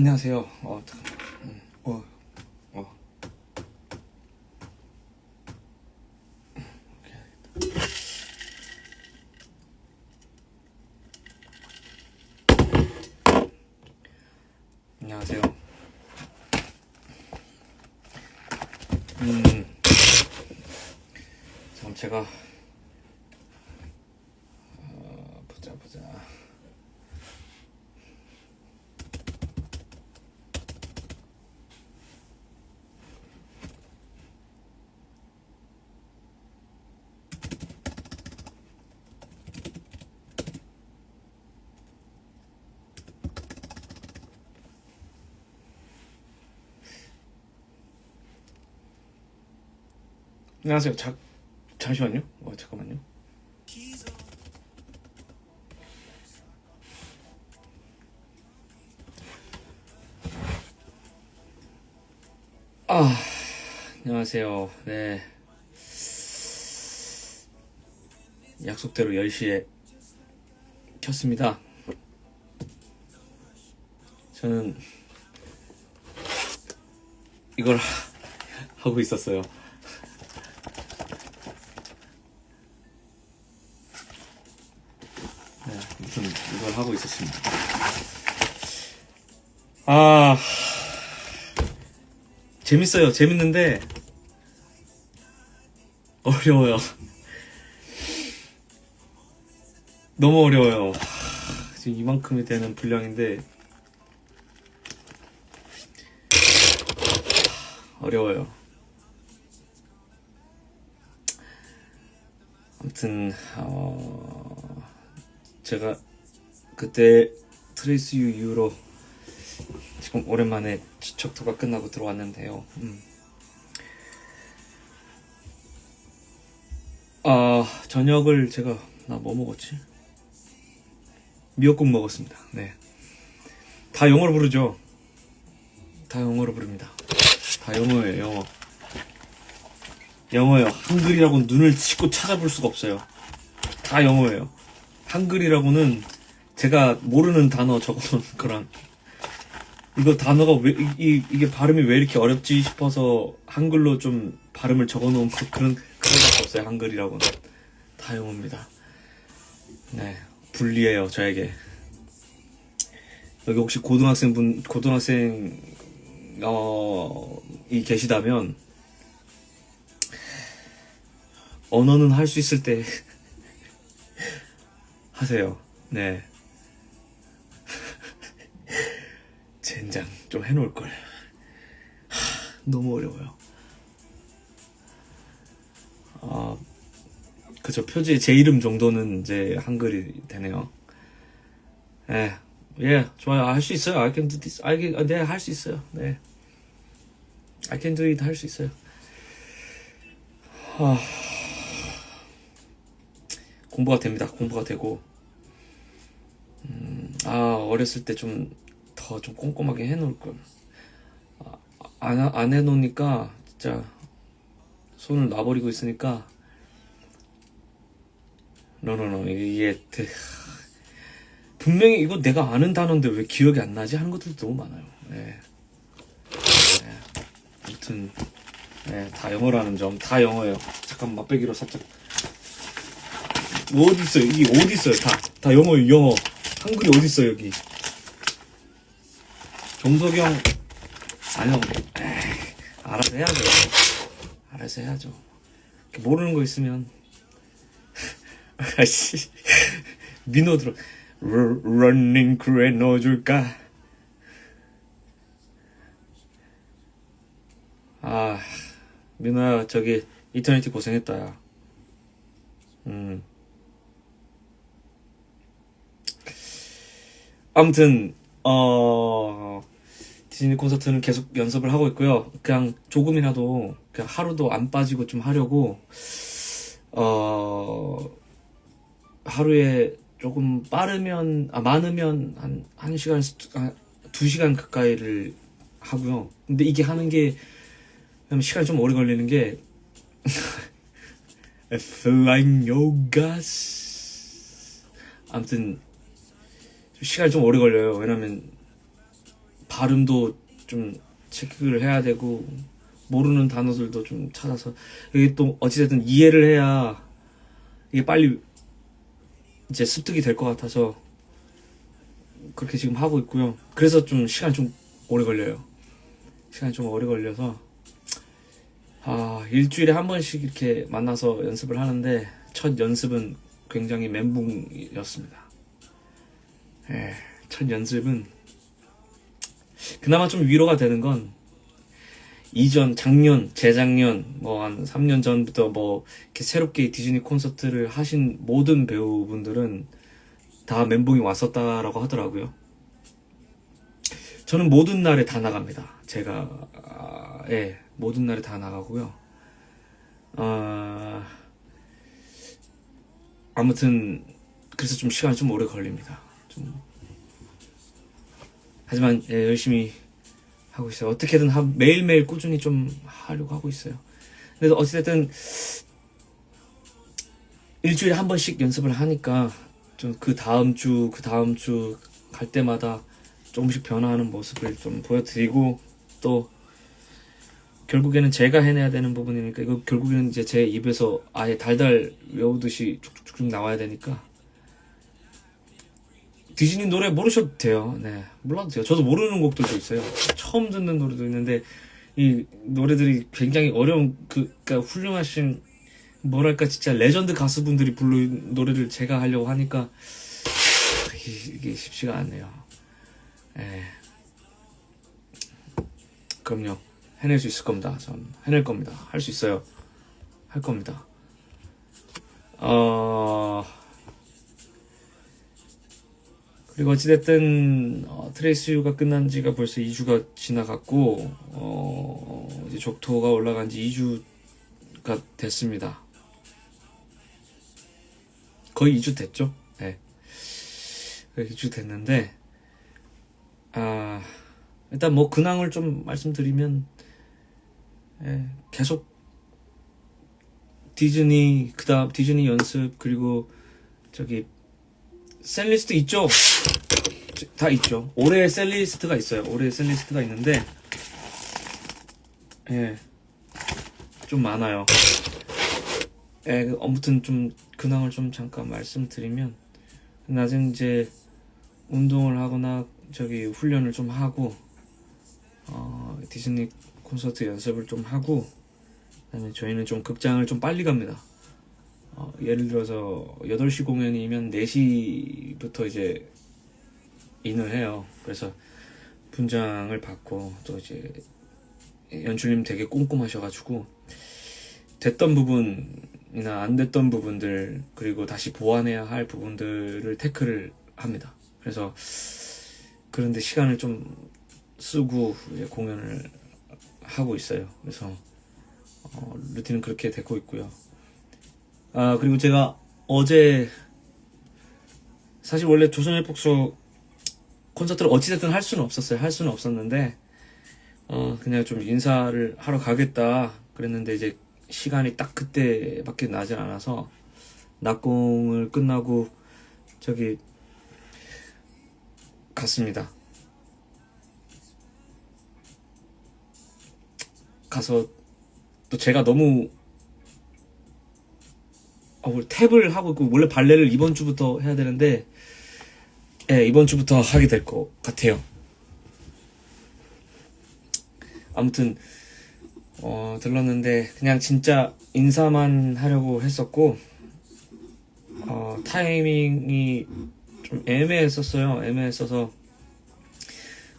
안녕하세요. 잠깐만. 어, 어. 안녕하세요. 잠깐 제가 보자. 안녕하세요. 잠시만요. 잠깐만요. 안녕하세요. 네. 약속대로 10시에 켰습니다. 저는 이걸 하고 있었어요. 네, 무슨 이걸 하고 있었습니다. 재밌어요. 재밌는데 어려워요. 너무 어려워요. 지금 이만큼이 되는 분량인데 어려워요. 아무튼 제가 그때 트레이스 유 이후로 지금 오랜만에 지척토가 끝나고 들어왔는데요. 저녁을 제가 뭐 먹었지? 미역국 먹었습니다. 네. 다 영어로 부르죠. 다 영어로 부릅니다. 다 영어예요. 영어예요. 한글이라고는 눈을 씻고 찾아볼 수가 없어요. 다 영어예요. 한글이라고는 제가 모르는 단어 적어놓은 거랑 이거 단어가 왜 이게 발음이 왜 이렇게 어렵지 싶어서 한글로 좀 발음을 적어놓은 그런 것밖에 없어요. 한글이라고는 다 영어입니다. 네, 불리해요 저에게. 여기 혹시 고등학생이 계시다면 언어는 할 수 있을 때 하세요. 네. 젠장 좀 해놓을걸. 너무 어려워요. 그죠. 표지에 제 이름 정도는 이제 한글이 되네요. 좋아요. 할 수 있어요. I can do this. 네, 할 수 있어요. 네. I can do it. 할 수 있어요. 공부가 됩니다. 공부가 되고. 어렸을 때 좀 꼼꼼하게 해놓을 걸. 안 해놓으니까 진짜 손을 놔버리고 있으니까. 이게 분명히 이거 내가 아는 단어인데 왜 기억이 안 나지 하는 것들도 너무 많아요. 네. 아무튼 다 영어라는 점. 다 영어예요. 잠깐 맛배기로 살짝. 어디 있어요? 이게 어디 있어요? 다 영어예요. 영어. 한글이 어디 있어요? 여기. 정석영 아니요. 알아서 해야죠. 알아서 해야죠. 모르는 거 있으면 민호 들어. 러닝 크루에 넣어줄까? 민호야 저기 이터니티 고생했다 야. 아무튼 디즈니 콘서트는 계속 연습을 하고 있고요. 그냥 조금이라도 그냥 하루도 안 빠지고 좀 하려고 하루에 조금 많으면 한 1시간, 2시간 가까이를 하고요. 근데 이게 하는 게 시간이 좀 오래 걸리는 게 Flying Yogas 아무튼 시간이 좀 오래 걸려요. 왜냐면 발음도 좀 체크를 해야 되고 모르는 단어들도 좀 찾아서 이게 또 어찌됐든 이해를 해야 이게 빨리 이제 습득이 될 것 같아서 그렇게 지금 하고 있고요. 그래서 좀 시간이 좀 오래 걸려요. 시간이 좀 오래 걸려서 일주일에 한 번씩 이렇게 만나서 연습을 하는데 첫 연습은 굉장히 멘붕이었습니다. 첫 연습은 그나마 좀 위로가 되는 건 작년, 재작년, 뭐 한 3년 전부터 뭐 이렇게 새롭게 디즈니 콘서트를 하신 모든 배우분들은 다 멘붕이 왔었다라고 하더라고요. 저는 모든 날에 다 나갑니다. 제가 모든 날에 다 나가고요. 아무튼 그래서 좀 시간이 좀 오래 걸립니다. 하지만 열심히 하고 있어요. 어떻게든 매일매일 꾸준히 좀 하려고 하고 있어요. 그래서 어찌됐든 일주일에 한 번씩 연습을 하니까 좀 그 다음 주 갈 때마다 조금씩 변화하는 모습을 좀 보여드리고 또 결국에는 제가 해내야 되는 부분이니까 이거 결국에는 이제 제 입에서 아예 달달 외우듯이 쭉쭉쭉 나와야 되니까 디즈니 노래 모르셔도 돼요. 네, 몰라도 돼요. 저도 모르는 곡들도 있어요. 처음 듣는 노래도 있는데 이 노래들이 굉장히 어려운 그러니까 훌륭하신 뭐랄까 진짜 레전드 가수분들이 부른 노래를 제가 하려고 하니까 이게 쉽지가 않네요. 그럼요. 해낼 수 있을 겁니다. 전 해낼 겁니다. 할 수 있어요. 할 겁니다. 그리고 어찌됐든 트레이스 유가 끝난 지가 벌써 2주가 지나갔고 이제 족토가 올라간 지 2주가 됐습니다. 거의 2주 됐죠? 네. 2주 됐는데 일단 뭐 근황을 좀 말씀드리면 계속 디즈니 그다음 디즈니 연습 그리고 저기 셀리스트 있죠? 다 있죠. 올해 셀리스트가 있어요. 올해 셀리스트가 있는데 좀 많아요. 아무튼 좀 근황을 좀 잠깐 말씀드리면 낮엔 이제 운동을 하거나 저기 훈련을 좀 하고 디즈니 콘서트 연습을 좀 하고 그다음에 저희는 좀 극장을 좀 빨리 갑니다. 예를 들어서 8시 공연이면 4시부터 이제 인을 해요. 그래서 분장을 받고 또 이제 연출님 되게 꼼꼼하셔가지고 됐던 부분이나 안 됐던 부분들 그리고 다시 보완해야 할 부분들을 태클을 합니다. 그래서 그런데 시간을 좀 쓰고 이제 공연을 하고 있어요. 그래서 루틴은 그렇게 되고 있고요. 그리고 제가 어제 사실 원래 조선의 복서 콘서트를 어찌됐든 할 수는 없었어요. 할 수는 없었는데 그냥 좀 인사를 하러 가겠다 그랬는데 이제 시간이 딱 그때밖에 나질 않아서 낙공을 끝나고 저기 갔습니다. 가서 또 제가 너무 탭을 하고 있고 원래 발레를 이번 주부터 해야 되는데 이번 주부터 하게 될 것 같아요. 아무튼 들렀는데 그냥 진짜 인사만 하려고 했었고 타이밍이 좀 애매했었어요. 애매했어서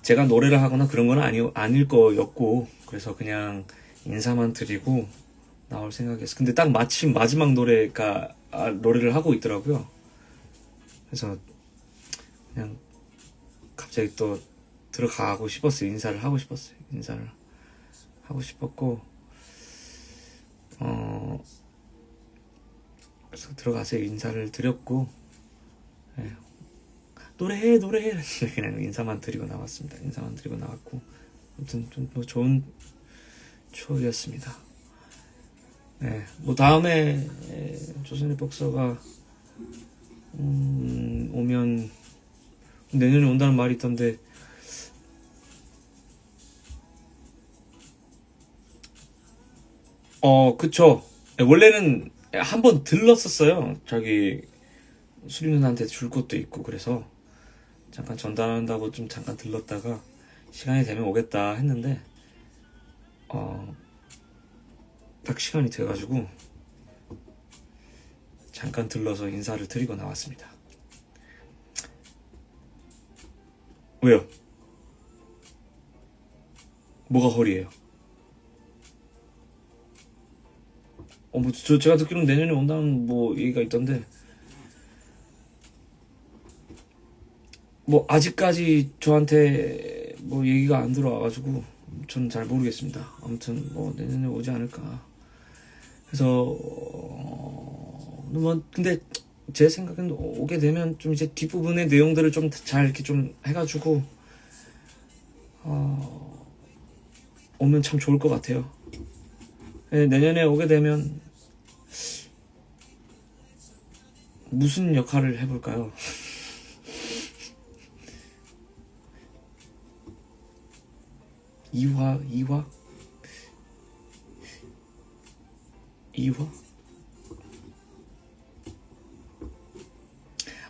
제가 노래를 하거나 그런 건 아닐 거였고 그래서 그냥 인사만 드리고 나올 생각이었어요. 근데 딱 마침 마지막 노래를 하고 있더라고요. 그래서 그냥 갑자기 또 들어가고 싶었어요. 인사를 하고 싶었어요. 인사를 하고 싶었고 그래서 들어가서 인사를 드렸고 노래해 그냥 인사만 드리고 나왔습니다. 인사만 드리고 나왔고 아무튼 좀 뭐 좋은 추억이었습니다. 뭐 다음에 조선의 복서가 오면 내년에 온다는 말이 있던데 그쵸. 원래는 한 번 들렀었어요. 저기 수리 누나한테 줄 것도 있고 그래서 잠깐 전달한다고 좀 잠깐 들렀다가 시간이 되면 오겠다 했는데 딱 시간이 돼가지고 잠깐 들러서 인사를 드리고 나왔습니다. 왜요? 뭐가 허리예요? 제가 듣기로는 내년에 온다는 뭐 얘기가 있던데 뭐 아직까지 저한테 뭐 얘기가 안 들어와가지고 전 잘 모르겠습니다. 아무튼 뭐 내년에 오지 않을까. 그래서 뭐 근데 제 생각엔 오게 되면 좀 이제 뒷부분의 내용들을 좀 잘 이렇게 좀 해가지고 오면 참 좋을 것 같아요. 네, 내년에 오게 되면 무슨 역할을 해볼까요? 이화?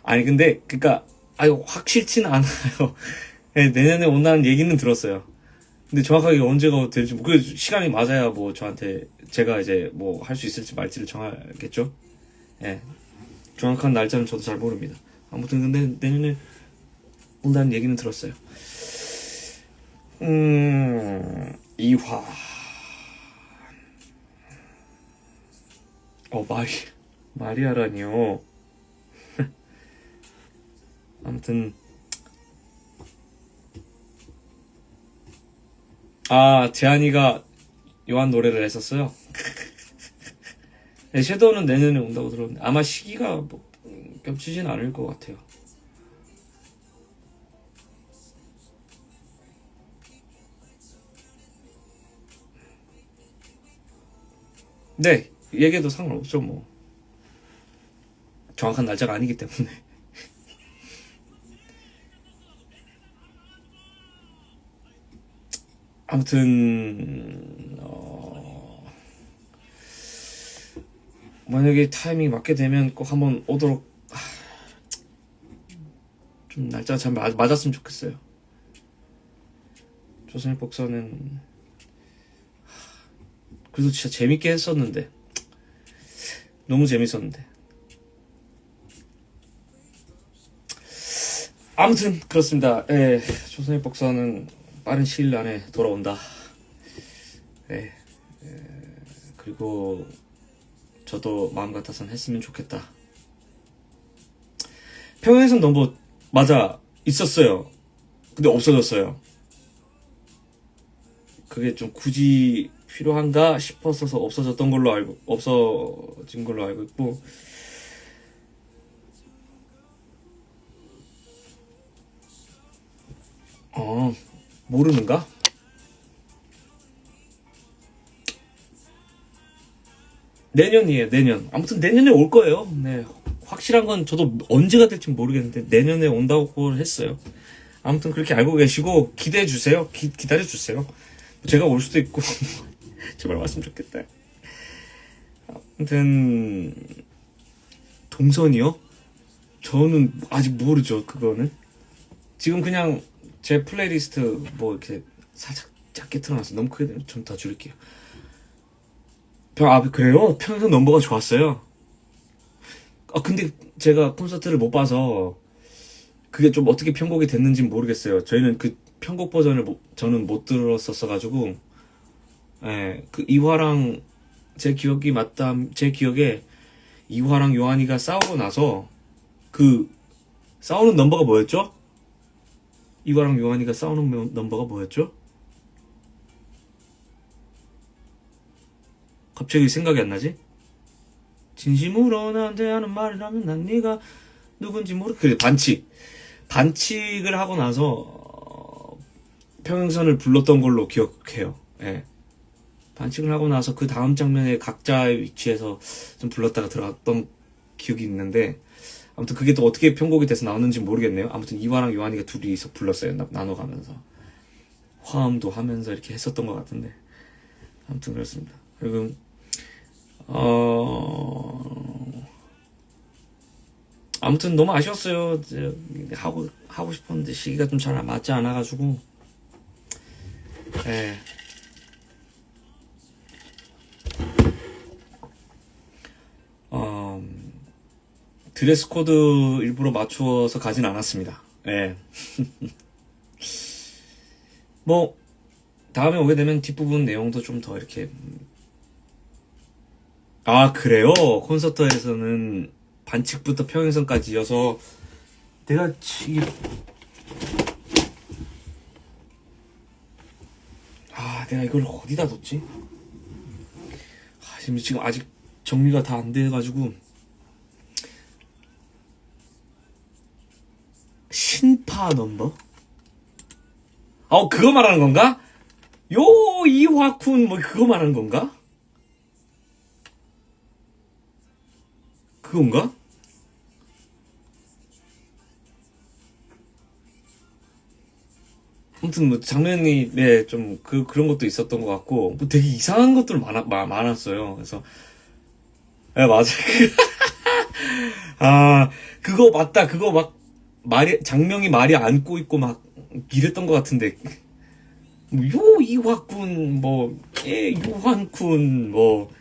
아니 근데 그니까 확실치는 않아요. 네, 내년에 온다는 얘기는 들었어요. 근데 정확하게 언제가 될지 그 시간이 맞아야 뭐 저한테 제가 이제 뭐 할 수 있을지 말지를 정하겠죠. 예. 정확한 날짜는 저도 잘 모릅니다. 아무튼 근데 내년에 온다는 얘기는 들었어요. 이화. 마리아라니요. 아무튼 재한이가 요한 노래를 했었어요. 네, 섀도우는 내년에 온다고 들었는데 아마 시기가 뭐 겹치진 않을 것 같아요. 네, 얘기해도 상관없죠 뭐. 정확한 날짜가 아니기 때문에. 아무튼 만약에 타이밍이 맞게 되면 꼭 한번 오도록 좀 날짜가 잘 맞았으면 좋겠어요. 조선의 복서는 그래도 진짜 재밌게 했었는데 너무 재밌었는데 아무튼 그렇습니다. 예, 조선의 복서는 빠른 시일 안에 돌아온다. 예, 그리고 저도 마음 같아선 했으면 좋겠다. 평행선 넘버 맞아 있었어요. 근데 없어졌어요. 그게 좀 굳이 필요한가 싶어서 없어진 걸로 알고 있고 모르는가? 내년이에요, 내년. 아무튼 내년에 올 거예요. 네. 확실한 건 저도 언제가 될지 모르겠는데 내년에 온다고 했어요. 아무튼 그렇게 알고 계시고 기대해 주세요. 기다려 주세요. 제가 올 수도 있고 제발 왔으면 좋겠다. 아무튼 동선이요? 저는 아직 모르죠. 그거는 지금 그냥 제 플레이리스트 뭐 이렇게 살짝 작게 틀어놨어. 너무 크게 좀 더 줄일게요. 그래요? 평생 넘버가 좋았어요. 근데 제가 콘서트를 못 봐서 그게 좀 어떻게 편곡이 됐는지 모르겠어요. 저희는 그 편곡 버전을 저는 못 들었었어가지고, 예, 그 이화랑 제 기억에 이화랑 요한이가 싸우고 나서 그 싸우는 넘버가 뭐였죠? 이화랑 요한이가 싸우는 넘버가 뭐였죠? 갑자기 생각이 안 나지? 진심으로 나한테 하는 말이라면 난 네가 누군지 그래, 반칙을 하고 나서 평행선을 불렀던 걸로 기억해요. 예. 반칙을 하고 나서 그 다음 장면에 각자의 위치에서 좀 불렀다가 들어갔던 기억이 있는데 아무튼 그게 또 어떻게 편곡이 돼서 나오는지 모르겠네요. 아무튼 이화랑 요한이가 둘이서 불렀어요. 나눠가면서 화음도 하면서 이렇게 했었던 것 같은데 아무튼 그렇습니다. 그리고 아무튼 너무 아쉬웠어요. 하고 싶었는데 시기가 좀 잘 맞지 않아가지고. 예. 드레스 코드 일부러 맞추어서 가진 않았습니다. 예. 뭐, 다음에 오게 되면 뒷부분 내용도 좀 더 이렇게. 아, 그래요? 콘서트에서는 반칙부터 평행선까지 이어서 내가 내가 이걸 어디다 뒀지? 지금 아직 정리가 다 안 돼가지고. 신파 넘버? 그거 말하는 건가? 이화쿤 뭐 그거 말하는 건가? 그건가? 아무튼 뭐 장면이 좀 그런 것도 있었던 것 같고 뭐 되게 이상한 것들 많았어요. 그래서 맞아. 그거 맞다. 그거 막 장명이 말이 안고 있고 막 이랬던 것 같은데 이화군 유한군 뭐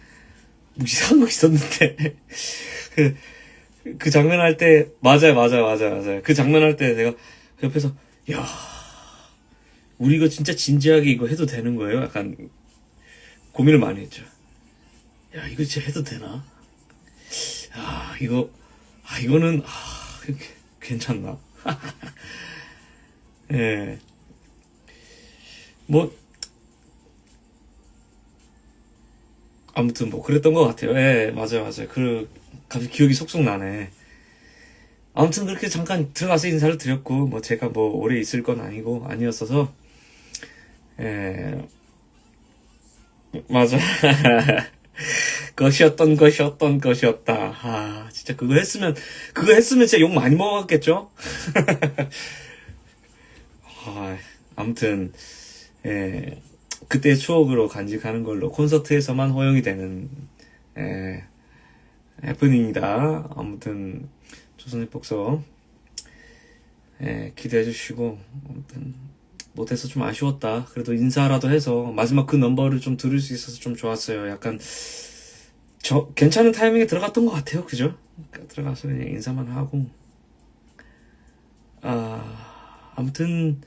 이상한 거 있었는데 그 장면 할 때 맞아요. 그 장면 할 때 내가 그 옆에서 야 우리 이거 진짜 진지하게 이거 해도 되는 거예요? 약간 고민을 많이 했죠. 야 이거 진짜 해도 되나? 이거는 괜찮나? 예. 뭐 아무튼 뭐 그랬던 것 같아요. 예, 맞아요. 갑자기 기억이 속속 나네. 아무튼 그렇게 잠깐 들어가서 인사를 드렸고 뭐 제가 뭐 오래 있을 건 아니었어서 예, 맞아. 것이었던 것이었다. 진짜 그거 했으면 진짜 욕 많이 먹었겠죠? 아무튼 그때의 추억으로 간직하는 걸로 콘서트에서만 허용이 되는 해프닝이다. 아무튼 조선의 복서 기대해 주시고 아무튼 못해서 좀 아쉬웠다. 그래도 인사라도 해서 마지막 그 넘버를 좀 들을 수 있어서 좀 좋았어요. 약간 괜찮은 타이밍에 들어갔던 것 같아요. 그죠? 그러니까 들어가서 그냥 인사만 하고 아무튼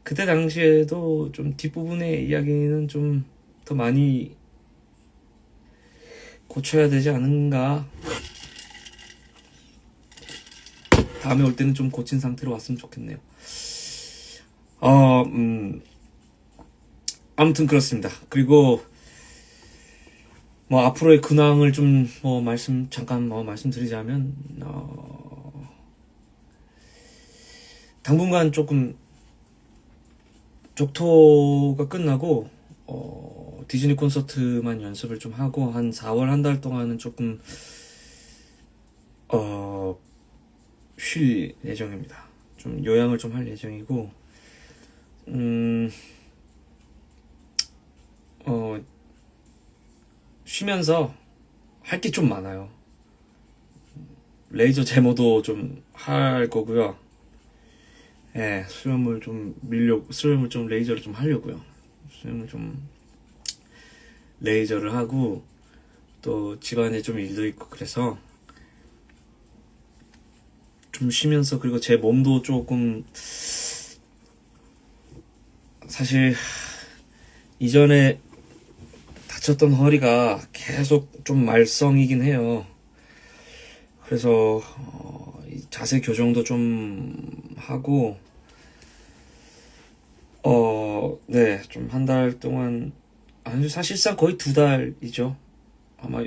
그때 당시에도 좀 뒷부분의 이야기는 좀 더 많이 고쳐야 되지 않은가. 다음에 올 때는 좀 고친 상태로 왔으면 좋겠네요. 아무튼 그렇습니다. 그리고 뭐 앞으로의 근황을 좀 잠깐 말씀드리자면 당분간 조금 족토가 끝나고 디즈니 콘서트만 연습을 좀 하고 한 4월 한 달 동안은 조금 쉴 예정입니다. 좀 요양을 좀 할 예정이고 쉬면서 할 게 좀 많아요. 레이저 제모도 좀 할 거고요. 수염을 좀 레이저를 좀 하려고요. 수염을 좀 레이저를 하고 또 집안에 좀 일도 있고 그래서 좀 쉬면서 그리고 제 몸도 조금 사실 이전에 다쳤던 허리가 계속 좀 말썽이긴 해요. 그래서 자세 교정도 좀 하고 좀 한 달 동안 사실상 거의 2달이죠. 아마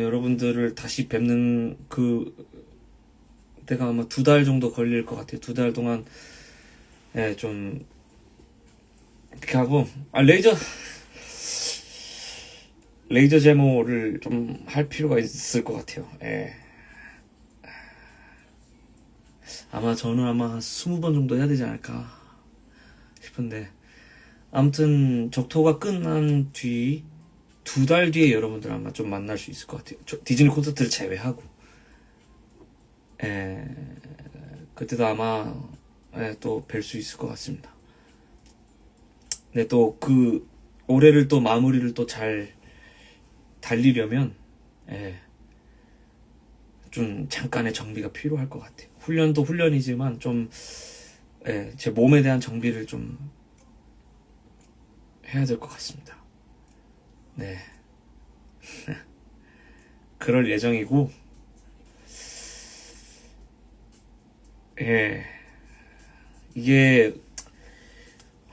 여러분들을 다시 뵙는 그 때가 아마 2달 정도 걸릴 것 같아요. 2달 동안 좀 이렇게 하고 레이저 제모를 좀 할 필요가 있을 것 같아요. 저는 아마 20번 정도 해야 되지 않을까 싶은데 아무튼 적토가 끝난 뒤 2달 뒤에 여러분들 아마 좀 만날 수 있을 것 같아요. 디즈니 콘서트를 제외하고. 예, 그때도 아마 또 뵐 수 있을 것 같습니다. 네, 또 그 올해를 또 마무리를 또 잘 달리려면 좀 잠깐의 정비가 필요할 것 같아요. 훈련도 훈련이지만 좀 제 몸에 대한 정비를 좀 해야 될 것 같습니다. 네. 그럴 예정이고, 이게,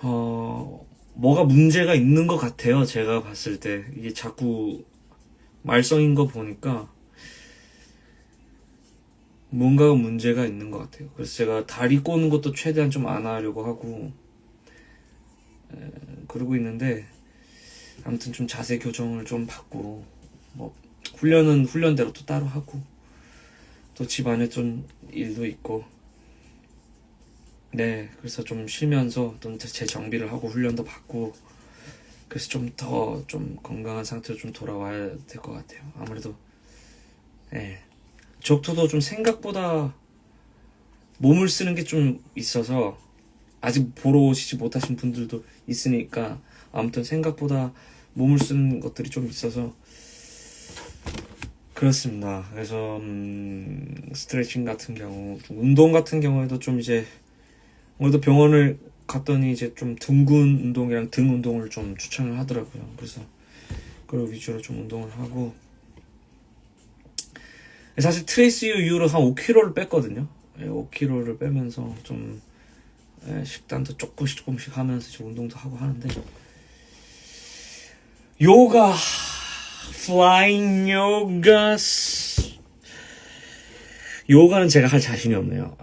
뭐가 문제가 있는 것 같아요. 제가 봤을 때. 이게 자꾸 말썽인 거 보니까, 뭔가 문제가 있는 것 같아요. 그래서 제가 다리 꼬는 것도 최대한 좀 안 하려고 하고, 그러고 있는데, 아무튼 좀 자세 교정을 좀 받고, 뭐, 훈련은 훈련대로 또 따로 하고, 또 집안에 좀 일도 있고, 네, 그래서 좀 쉬면서 또 제 정비를 하고 훈련도 받고, 그래서 좀 더 좀 건강한 상태로 좀 돌아와야 될 것 같아요. 아무래도, 적토도 좀 생각보다 몸을 쓰는 게 좀 있어서, 아직 보러 오시지 못하신 분들도 있으니까, 아무튼 생각보다 몸을 쓰는 것들이 좀 있어서, 그렇습니다. 그래서, 스트레칭 같은 경우, 좀 운동 같은 경우에도 좀 이제, 오늘도 병원을 갔더니 이제 좀 등근 운동이랑 등 운동을 좀 추천을 하더라고요. 그래서 그걸 위주로 좀 운동을 하고, 사실 트레이스 이후로 한 5kg를 뺐거든요. 5kg를 빼면서 좀 식단도 조금씩 하면서 지금 운동도 하고 하는데, 요가, 플라잉 요가는 제가 할 자신이 없네요.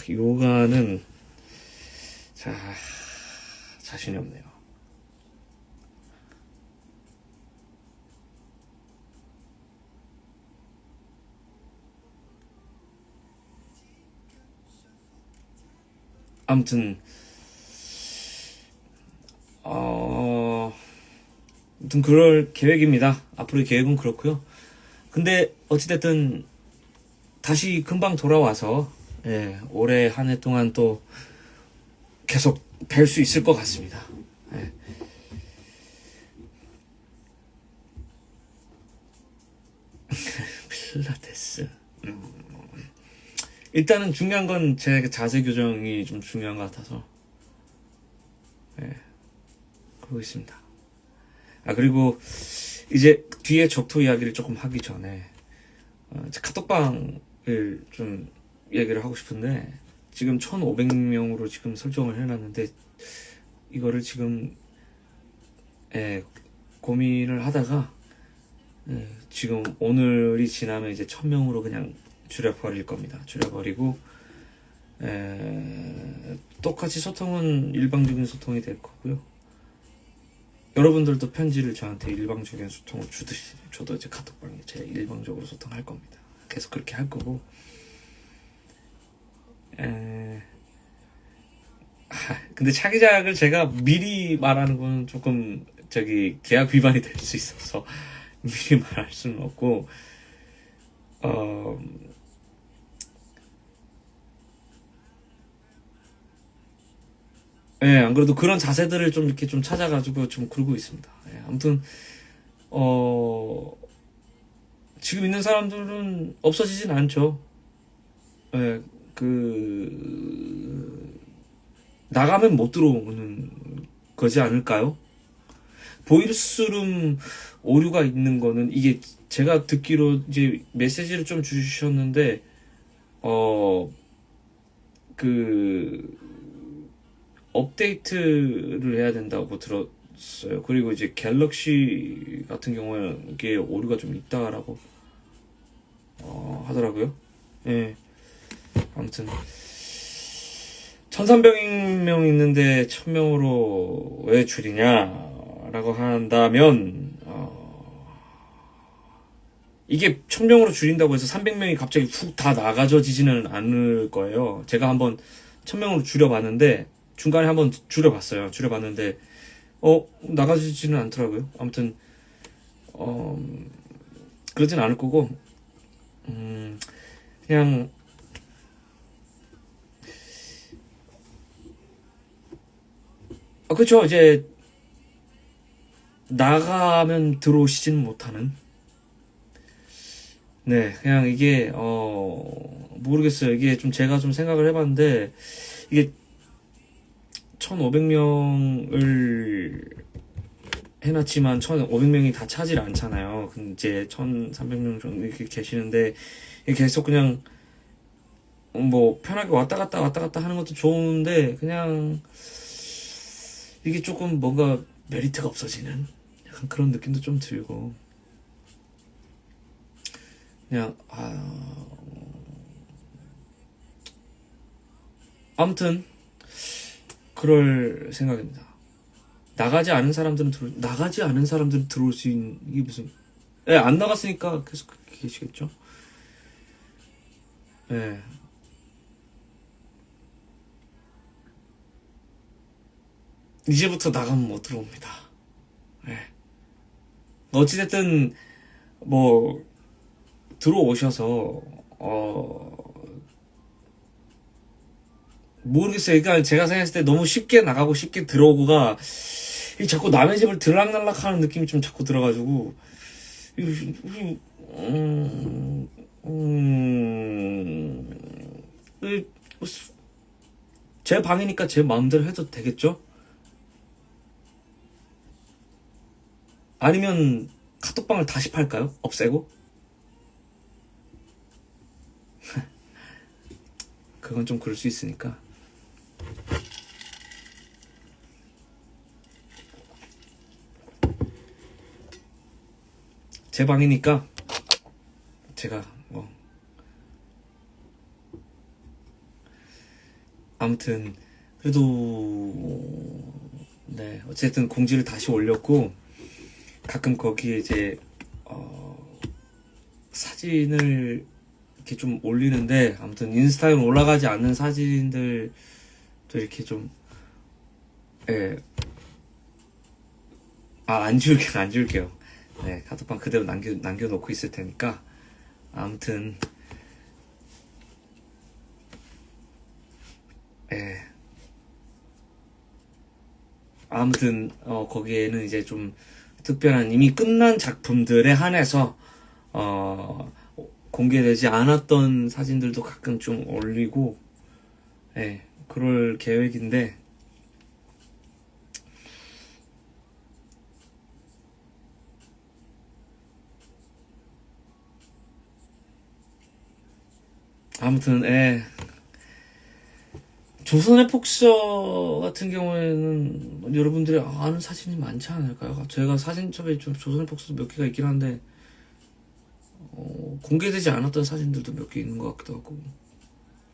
요가는 자신이 없네요. 아무튼 그럴 계획입니다. 앞으로의 계획은 그렇고요. 근데 어찌됐든 다시 금방 돌아와서 올해 한 해 동안 또 계속 뵐 수 있을 것 같습니다. 필라테스. 일단은 중요한 건 제 자세 교정이 좀 중요한 것 같아서 그러고 있습니다. 그리고 이제 뒤에 적토 이야기를 조금 하기 전에 카톡방을 좀 얘기를 하고 싶은데, 지금 1,500명으로 지금 설정을 해놨는데, 이거를 지금 고민을 하다가 지금 오늘이 지나면 이제 1,000명으로 그냥 줄여버릴 겁니다. 줄여버리고 똑같이 소통은 일방적인 소통이 될 거고요. 여러분들도 편지를 저한테 일방적인 소통을 주듯이 저도 이제 카톡방에 제 일방적으로 소통할 겁니다. 계속 그렇게 할 거고, 근데 차기작을 제가 미리 말하는 건 조금 계약 위반이 될 수 있어서 미리 말할 수는 없고, 안 그래도 그런 자세들을 좀 이렇게 좀 찾아가지고 좀 그러고 있습니다. 아무튼 지금 있는 사람들은 없어지진 않죠. 나가면 못 들어오는 거지 않을까요? 보이스룸 오류가 있는 거는, 이게 제가 듣기로 이제 메시지를 좀 주셨는데, 업데이트를 해야 된다고 들었어요. 그리고 이제 갤럭시 같은 경우에는 이게 오류가 좀 있다라고 하더라고요. 아무튼 1,300명 있는데 1,000명으로 왜 줄이냐라고 한다면, 이게 1,000명으로 줄인다고 해서 300명이 갑자기 훅 다 나가져지지는 않을 거예요. 제가 한번 1,000명으로 줄여봤는데, 중간에 한번 줄여봤어요. 줄여봤는데 나가지지는 않더라고요. 아무튼 그러진 않을 거고, 그냥, 그쵸. 이제, 나가면 들어오시지는 못하는. 네, 그냥 이게, 모르겠어요. 이게 좀 제가 좀 생각을 해봤는데, 이게 1,500명을 해놨지만 1,500명이 다 차질 않잖아요. 근데 이제 1,300명 정도 이렇게 계시는데, 이게 계속 그냥, 뭐, 편하게 왔다 갔다 하는 것도 좋은데, 그냥, 이게 조금 뭔가 메리트가 없어지는 약간 그런 느낌도 좀 들고, 그냥, 아무튼, 그럴 생각입니다. 나가지 않은 사람들은 들어올 수 있는, 이게 무슨, 안 나갔으니까 계속 계시겠죠? 예. 이제부터 나가면 못 들어옵니다. 예. 어찌됐든, 뭐, 들어오셔서, 모르겠어요. 그러니까 제가 생각했을 때 너무 쉽게 나가고 쉽게 들어오고가, 이 자꾸 남의 집을 들락날락 하는 느낌이 좀 자꾸 들어가지고, 음, 이- 제 방이니까 제 마음대로 해도 되겠죠? 아니면 카톡방을 다시 팔까요? 없애고? 그건 좀 그럴 수 있으니까. 제 방이니까 제가 뭐 아무튼 그래도 네 어쨌든 공지를 다시 올렸고 가끔 거기에 이제 사진을 이렇게 좀 올리는데 아무튼 인스타에 올라가지 않는 사진들도 이렇게 좀 예. 안 지울게요. 안 지울게요. 네, 카톡방 그대로 남겨놓고 있을 테니까 아무튼 예. 아무튼 거기에는 이제 좀 특별한 이미 끝난 작품들에 한해서 어, 공개되지 않았던 사진들도 가끔 좀 올리고 예, 그럴 계획인데 아무튼 예. 조선의 폭서 같은 경우에는 여러분들이 아는 사진이 많지 않을까요? 제가 사진첩에 좀 조선의 폭서 몇 개가 있긴 한데 공개되지 않았던 사진들도 몇 개 있는 것 같기도 하고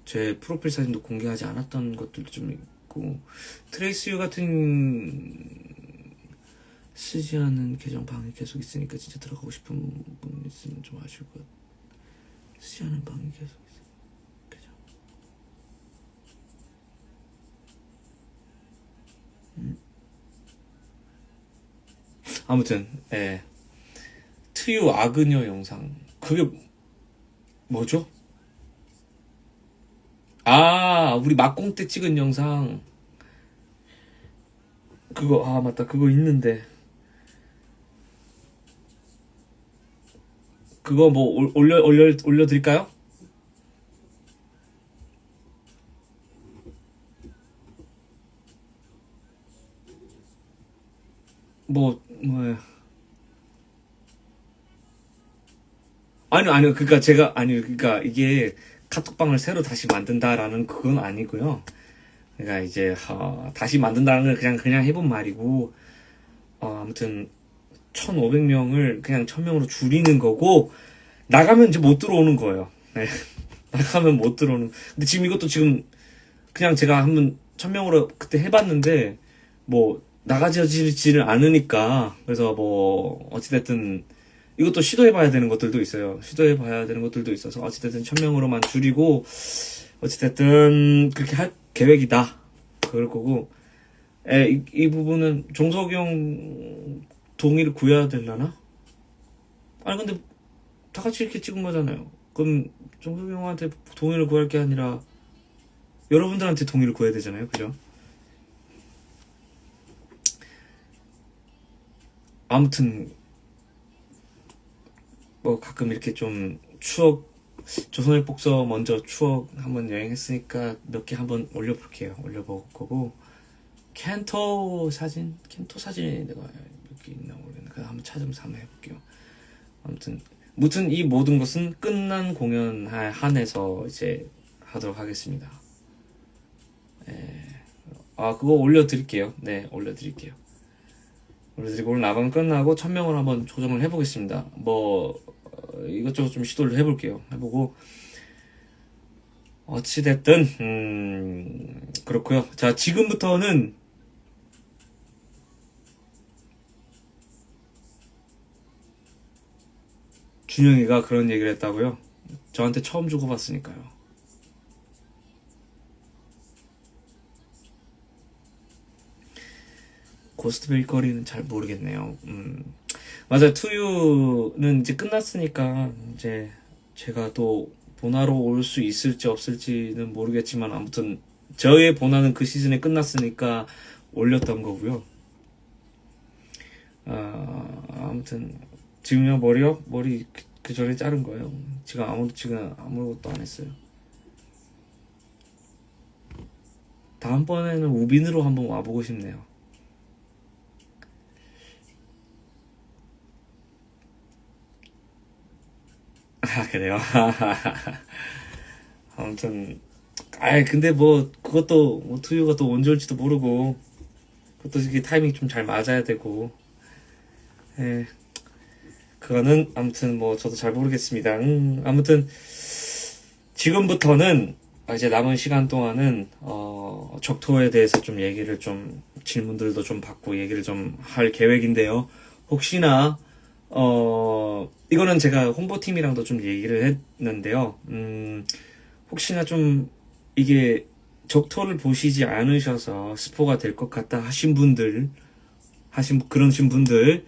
제 프로필 사진도 공개하지 않았던 것들도 좀 있고 트레이스유 같은 쓰지 않은 계정 방이 계속 있으니까 진짜 들어가고 싶은 분 있으면 좀 아실 것 같아요. 쓰지 않은 방이 계속 있어요. 계정. 아무튼 예. 트유 아그녀 영상 그게 뭐죠? 우리 막공 때 찍은 영상 그거 맞다 그거 있는데 그거 뭐 올려드릴까요? 뭐 아니요 그니까 제가 아니요 그니까 이게 카톡방을 새로 다시 만든다라는 그건 아니고요. 그러니까 이제 다시 만든다는 걸 그냥 해본 말이고 아무튼 1,500명을 그냥 1,000명으로 줄이는 거고 나가면 이제 못 들어오는 거예요. 네. 나가면 못 들어오는. 근데 지금 이것도 지금 그냥 제가 한번 1,000명으로 그때 해봤는데 뭐 나가지지를 않으니까 그래서 뭐 어찌됐든 이것도 시도해봐야 되는 것들도 있어요. 시도해봐야 되는 것들도 있어서 어찌됐든 1,000명으로만 줄이고 어찌됐든 그렇게 할 계획이다. 그럴 거고 이 부분은 종석이 형 동의를 구해야 되려나? 아니 근데 다 같이 이렇게 찍은 거잖아요. 그럼 정석이 형한테 동의를 구할 게 아니라 여러분들한테 동의를 구해야 되잖아요. 그죠? 아무튼 뭐 가끔 이렇게 좀 추억, 조선의 복서 먼저 추억 한번 여행했으니까 몇 개 한번 올려볼게요. 올려볼 거고, 켄토 사진이 내가 몇 개 있나 모르겠네. 그래서 한번 찾으면서 한번 해볼게요. 무튼 이 모든 것은 끝난 공연 한해서 이제 하도록 하겠습니다. 그거 올려드릴게요. 네, 올려드릴게요. 올려드리고 오늘 나방 끝나고 1000명을 한번 조정을 해보겠습니다. 이것저것 좀 시도를 해볼게요. 해보고 어찌됐든 그렇고요. 자, 지금부터는 준영이가 그런 얘기를 했다고요? 저한테 처음 주고받으니까요. 고스트 베이커리는 잘 모르겠네요. 맞아요. 투유는 이제 끝났으니까 이제 제가 또 보나로 올 수 있을지 없을지는 모르겠지만 아무튼 저의 보나는 그 시즌에 끝났으니까 올렸던 거고요. 아무튼 지금요 머리 그 전에 자른 거예요. 지금 아무것도 안 했어요. 다음번에는 우빈으로 한번 와보고 싶네요. 그래요? 아무튼 근데 그것도 투유가 또 언제 올지도 모르고 그것도 이게 타이밍 좀 잘 맞아야 되고 그거는 아무튼 저도 잘 모르겠습니다. 아무튼 지금부터는 이제 남은 시간 동안은 적토에 대해서 좀 얘기를 좀 질문들도 좀 받고 얘기를 좀 할 계획인데요. 혹시나 이거는 제가 홍보팀이랑도 좀 얘기를 했는데요. 혹시나 좀 이게 적토를 보시지 않으셔서 스포가 될 것 같다 하신 분들, 그러신 분들,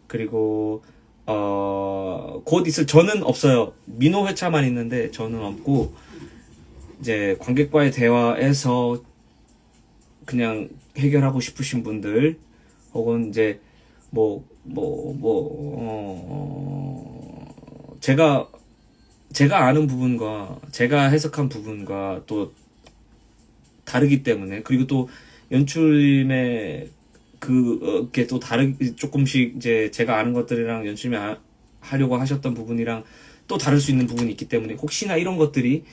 그리고 곧 있을, 저는 없어요. 민호 회차만 있는데 저는 없고, 이제 관객과의 대화에서 그냥 해결하고 싶으신 분들, 혹은 이제 제가 아는 부분과 제가 해석한 부분과 또 다르기 때문에, 그리고 또 연출님의 그게 또 조금씩 이제 제가 아는 것들이랑 연출님이 하려고 하셨던 부분이랑 또 다를 수 있는 부분이 있기 때문에 혹시나 이런 것들이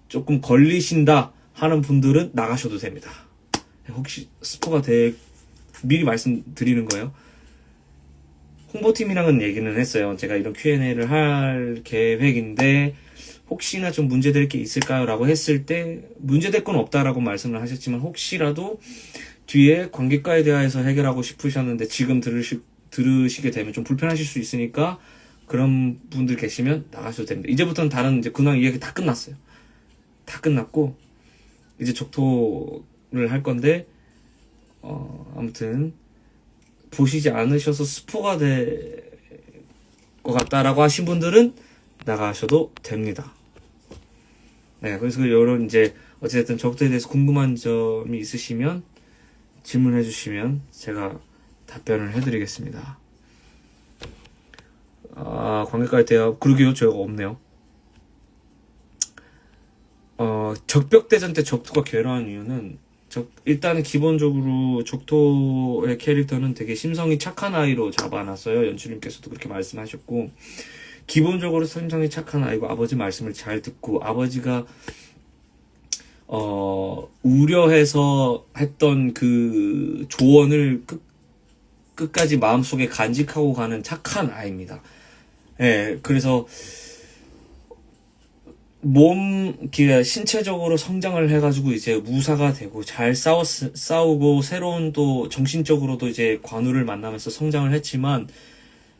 조금 걸리신다 하는 분들은 나가셔도 됩니다. 혹시 스포가 미리 말씀드리는 거예요. 홍보팀이랑은 얘기는 했어요. 제가 이런 Q&A를 할 계획인데 혹시나 좀 문제될 게 있을까요? 라고 했을 때 문제될 건 없다라고 말씀을 하셨지만 혹시라도 뒤에 관객과에 대해서 해결하고 싶으셨는데 지금 들으시게 되면 좀 불편하실 수 있으니까 그런 분들 계시면 나가셔도 됩니다. 이제부터는 다른 이제 근황 이야기 다 끝났어요. 다 끝났고 이제 적토를 할 건데 아무튼 보시지 않으셔서 스포가 될 것 같다라고 하신 분들은 나가셔도 됩니다. 네, 그래서 이런 이제 어쨌든 적토에 대해서 궁금한 점이 있으시면 질문해 주시면 제가 답변을 해드리겠습니다. 관객과의 대화, 그러게요, 저희가 없네요. 적벽대전 때 적토가 괴로운 이유는 일단은 기본적으로 적토의 캐릭터는 되게 심성이 착한 아이로 잡아놨어요. 연출님께서도 그렇게 말씀하셨고, 기본적으로 심성이 착한 아이고 아버지 말씀을 잘 듣고, 아버지가 우려해서 했던 그 조언을 끝까지 마음속에 간직하고 가는 착한 아이입니다. 그래서 신체적으로 성장을 해가지고 이제 무사가 되고 잘 싸우고 새로운 또 정신적으로도 이제 관우를 만나면서 성장을 했지만,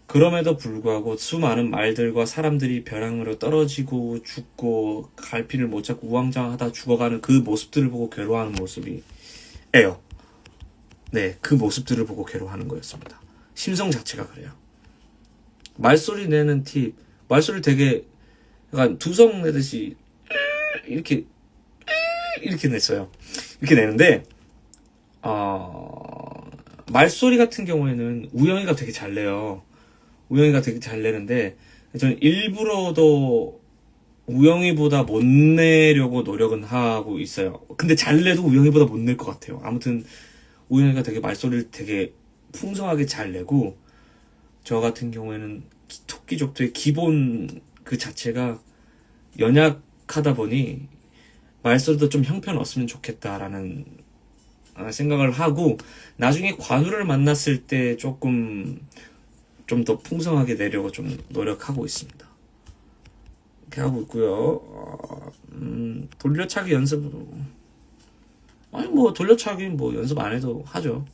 그럼에도 불구하고 수많은 말들과 사람들이 벼랑으로 떨어지고 죽고 갈피를 못 잡고 우왕좌왕하다 죽어가는 그 모습들을 보고 괴로워하는 모습이에요. 네, 그 모습들을 보고 괴로워하는 거였습니다. 심성 자체가 그래요. 말소리 내는 팁. 말소리 되게 약간 두성 내듯이 이렇게 냈어요. 이렇게 내는데 말소리 같은 경우에는 우영이가 되게 잘 내요. 우영이가 되게 잘 내는데 저는 일부러도 우영이보다 못 내려고 노력은 하고 있어요. 근데 잘 내도 우영이보다 못 낼 것 같아요. 아무튼 우영이가 되게 말소리를 되게 풍성하게 잘 내고, 저 같은 경우에는 토끼족도의 기본 그 자체가 연약하다 보니 말소리도 좀 형편없으면 좋겠다라는 생각을 하고, 나중에 관우를 만났을 때 조금 좀 더 풍성하게 내려고 좀 노력하고 있습니다. 이렇게 하고 있고요. 돌려차기 연습, 아니 뭐 돌려차기 뭐 연습 안 해도 하죠.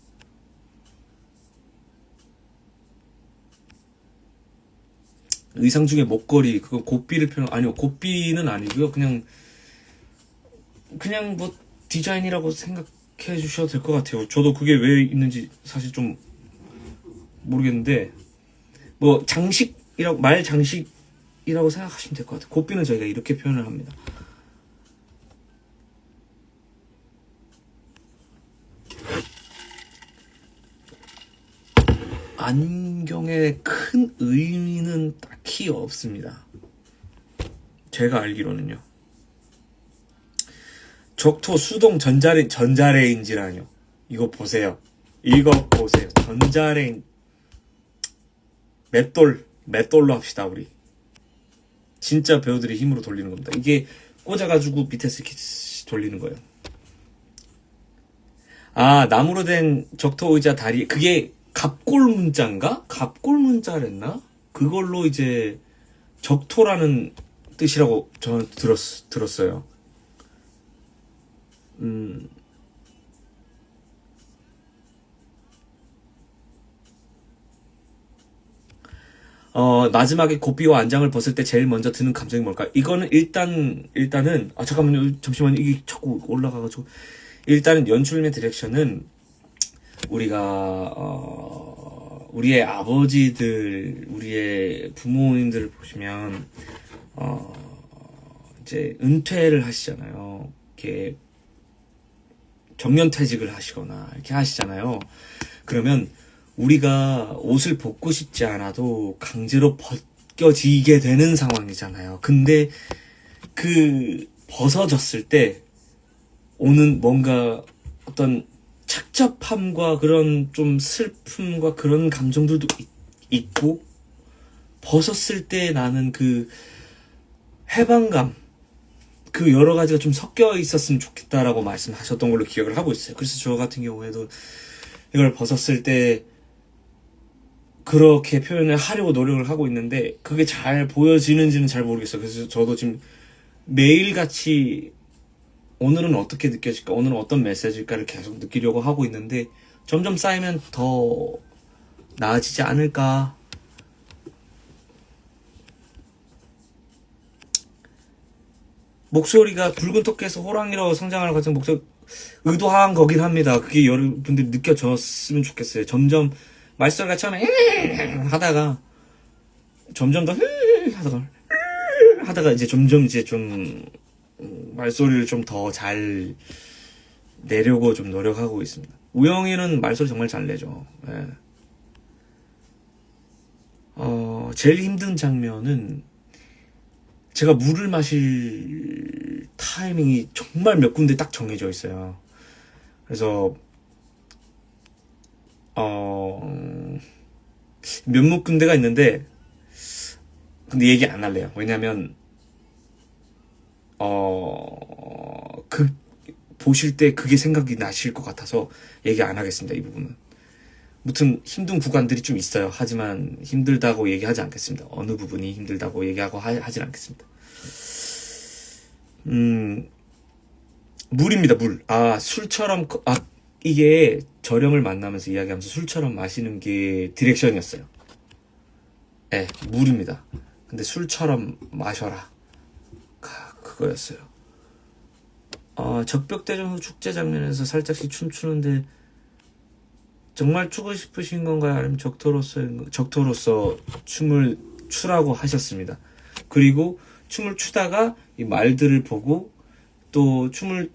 의상 중에 목걸이, 그거 곱비를 아니요, 곱비는 아니고요. 그냥 뭐 디자인이라고 생각해 주셔도 될 것 같아요. 저도 그게 왜 있는지 사실 좀 모르겠는데, 뭐 장식이라고, 말 장식이라고 생각하시면 될 것 같아요. 곱비는 저희가 이렇게 표현을 합니다. 안경에 큰 의미는 딱히 없습니다. 제가 알기로는요. 적토 수동 전자레인지라뇨. 이거 보세요. 전자레인, 맷돌로 합시다, 우리. 진짜 배우들이 힘으로 돌리는 겁니다. 이게 꽂아가지고 밑에서 이렇게 돌리는 거예요. 나무로 된 적토 의자 다리, 그게 갑골문자인가? 갑골문자랬나? 그걸로 이제 적토라는 뜻이라고 저는 들었어요. 마지막에 곱비와 안장을 벗을 때 제일 먼저 드는 감정이 뭘까? 이거는 일단은, 잠깐만요. 잠시만요. 이게 자꾸 올라가가지고. 일단은 연출의 디렉션은 우리가, 우리의 아버지들, 우리의 부모님들 보시면, 이제 은퇴를 하시잖아요. 이렇게 정년퇴직을 하시거나 이렇게 하시잖아요. 그러면 우리가 옷을 벗고 싶지 않아도 강제로 벗겨지게 되는 상황이잖아요. 근데 그 벗어졌을 때 오는 뭔가 어떤 착잡함과 그런 좀 슬픔과 그런 감정들도 있고, 벗었을 때 나는 그 해방감, 그 여러 가지가 좀 섞여 있었으면 좋겠다라고 말씀하셨던 걸로 기억을 하고 있어요. 그래서 저 같은 경우에도 이걸 벗었을 때 그렇게 표현을 하려고 노력을 하고 있는데, 그게 잘 보여지는지는 잘 모르겠어요. 그래서 저도 지금 매일같이 오늘은 어떻게 느껴질까, 오늘은 어떤 메시지일까를 계속 느끼려고 하고 있는데, 점점 쌓이면 더 나아지지 않을까. 목소리가 붉은 토끼에서 호랑이로 성장하는 과정, 의도한 거긴 합니다. 그게 여러분들이 느껴졌으면 좋겠어요. 점점 말소리가 처음에 하다가 점점 더 하다가 이제 점점 이제 좀 말소리를 좀 더 잘 내려고 좀 노력하고 있습니다. 우영이는 말소리 정말 잘 내죠. 예. 제일 힘든 장면은 제가 물을 마실 타이밍이 정말 몇 군데 딱 정해져 있어요. 그래서 몇몇 군데가 있는데, 근데 얘기 안 할래요. 왜냐면 보실 때 그게 생각이 나실 것 같아서 얘기 안 하겠습니다. 이 부분은. 무튼 힘든 구간들이 좀 있어요. 하지만 힘들다고 얘기하지 않겠습니다. 어느 부분이 힘들다고 얘기하고 하진 않겠습니다. 물입니다. 물. 술처럼, 이게 저령을 만나면서 이야기하면서 술처럼 마시는 게 디렉션이었어요. 네, 물입니다. 근데 술처럼 마셔라. 그거였어요. 적벽대전 후 축제 장면에서 살짝씩 춤추는데 정말 추고 싶으신 건가요? 아니면 적토로서 춤을 추라고 하셨습니다. 그리고 춤을 추다가 이 말들을 보고 또 춤을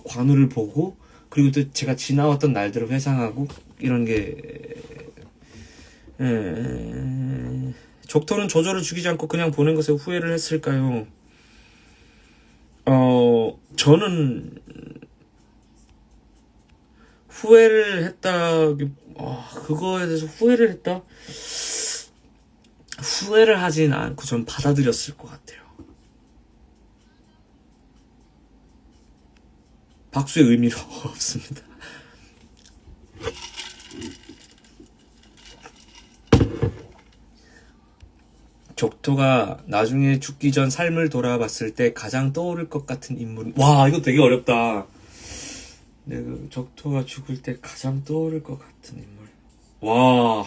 관우를 보고 그리고 또 제가 지나왔던 날들을 회상하고 이런 게 적토는 조조를 죽이지 않고 그냥 보낸 것에 후회를 했을까요? 저는 후회를 했다. 그거에 대해서 후회를 했다? 후회를 하진 않고 전 받아들였을 것 같아요. 박수의 의미는 없습니다. 적토가 나중에 죽기 전 삶을 돌아봤을 때 가장 떠오를 것 같은 인물은 와 이거 되게 어렵다. 내가 적토가 죽을 때 가장 떠오를 것 같은 인물. 와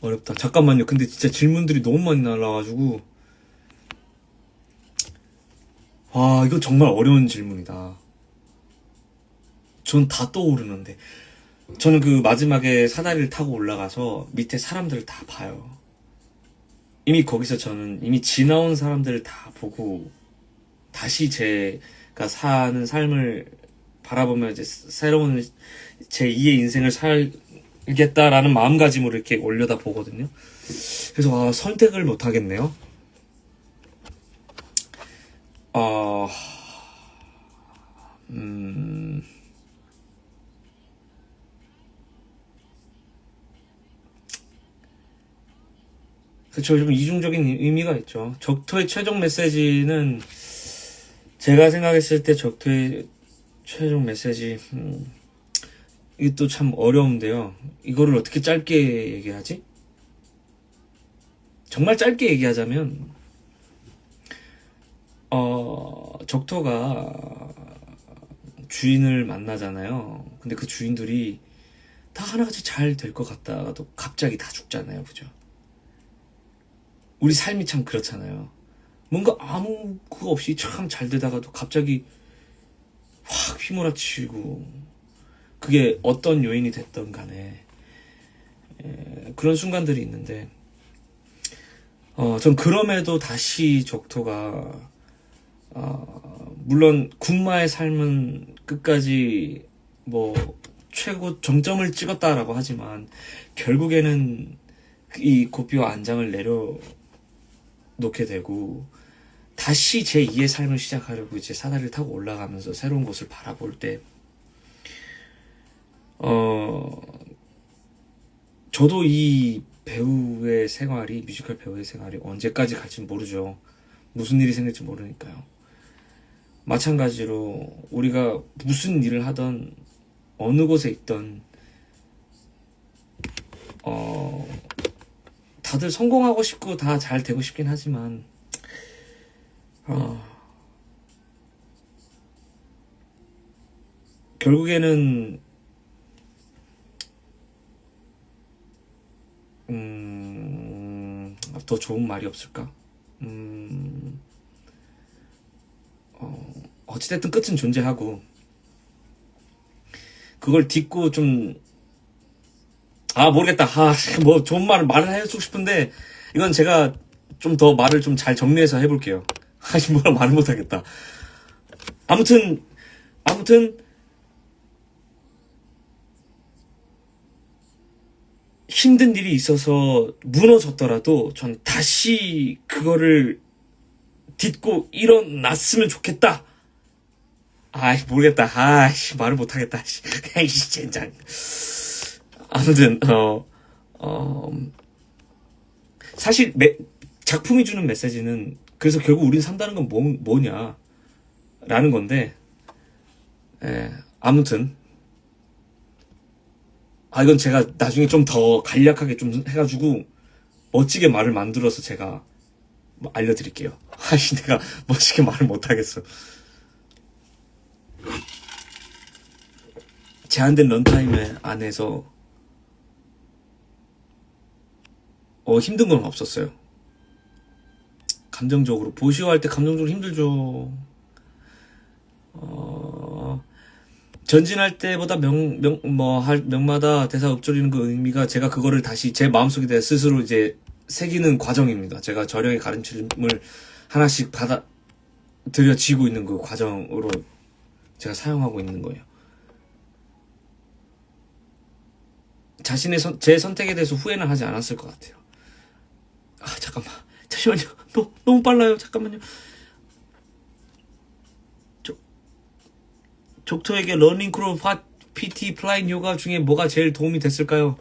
어렵다. 잠깐만요. 근데 진짜 질문들이 너무 많이 날라가지고 와 이거 정말 어려운 질문이다. 전 다 떠오르는데 저는 그 마지막에 사다리를 타고 올라가서 밑에 사람들을 다 봐요. 이미 거기서 저는 이미 지나온 사람들을 다 보고 다시 제가 사는 삶을 바라보며 이제 새로운 제 2의 인생을 살겠다라는 마음가짐으로 이렇게 올려다 보거든요. 그래서 선택을 못 하겠네요. 그쵸, 좀 이중적인 의미가 있죠. 적토의 최종 메시지는 제가 생각했을 때 적토의 최종 메시지 이게 또 참 어려운데요. 이거를 어떻게 짧게 얘기하지? 정말 짧게 얘기하자면 적토가 주인을 만나잖아요. 근데 그 주인들이 다 하나같이 잘 될 것 같다가도 갑자기 다 죽잖아요. 그죠? 우리 삶이 참 그렇잖아요. 뭔가 아무 그거 없이 참 잘 되다가도 갑자기 확 휘몰아치고 그게 어떤 요인이 됐던 간에 그런 순간들이 있는데 전 그럼에도 다시 적토가 물론 군마의 삶은 끝까지 뭐 최고 정점을 찍었다라고 하지만 결국에는 이 고삐와 안장을 내려놓게 되고 다시 제 2의 삶을 시작하려고 이제 사다리를 타고 올라가면서 새로운 곳을 바라볼 때 저도 이 배우의 생활이 뮤지컬 배우의 생활이 언제까지 갈지 모르죠. 무슨 일이 생길지 모르니까요. 마찬가지로 우리가 무슨 일을 하던 어느 곳에 있던 다들 성공하고 싶고 다 잘 되고 싶긴 하지만 결국에는 더 좋은 말이 없을까? 어찌됐든 끝은 존재하고 그걸 딛고 좀 모르겠다. 뭐 좋은 말을 해주고 싶은데 이건 제가 좀 더 말을 좀 잘 정리해서 해볼게요. 뭐라 말을 못하겠다. 아무튼 힘든 일이 있어서 무너졌더라도 전 다시 그거를 딛고 일어났으면 좋겠다. 모르겠다. 말을 못하겠다. 젠장. 아무튼 사실 작품이 주는 메시지는 그래서 결국 우린 산다는 건 뭐냐 라는 건데 아무튼 이건 제가 나중에 좀 더 간략하게 좀 해가지고 멋지게 말을 만들어서 제가 알려드릴게요. 내가 멋지게 말을 못하겠어. 제한된 런타임 안에서 힘든 건 없었어요. 감정적으로 보시오 할 때 감정적으로 힘들죠. 전진할 때보다 명마다 대사 읊조리는 그 의미가 제가 그거를 다시 제 마음속에 스스로 이제 새기는 과정입니다. 제가 저령의 가르침을 하나씩 받아들여지고 있는 그 과정으로 제가 사용하고 있는 거예요. 제 선택에 대해서 후회는 하지 않았을 것 같아요. 잠시만요. 너무 빨라요. 잠깐만요. 족토에게 러닝 크루 PT 플라잉 요가 중에 뭐가 제일 도움이 됐을까요?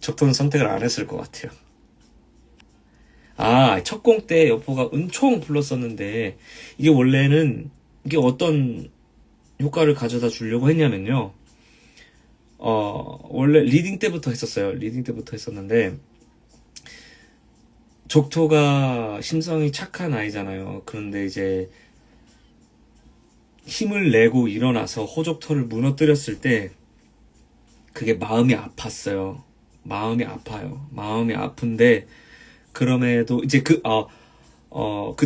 족토는 선택을 안 했을 것 같아요. 첫 공 때 여포가 은총 불렀었는데 이게 원래는 이게 어떤 효과를 가져다 주려고 했냐면요. 원래 리딩 때부터 했었어요. 리딩 때부터 했었는데 족토가 심성이 착한 아이잖아요. 그런데 이제 힘을 내고 일어나서 호족토를 무너뜨렸을 때 그게 마음이 아팠어요. 마음이 아파요. 마음이 아픈데 그럼에도 이제 그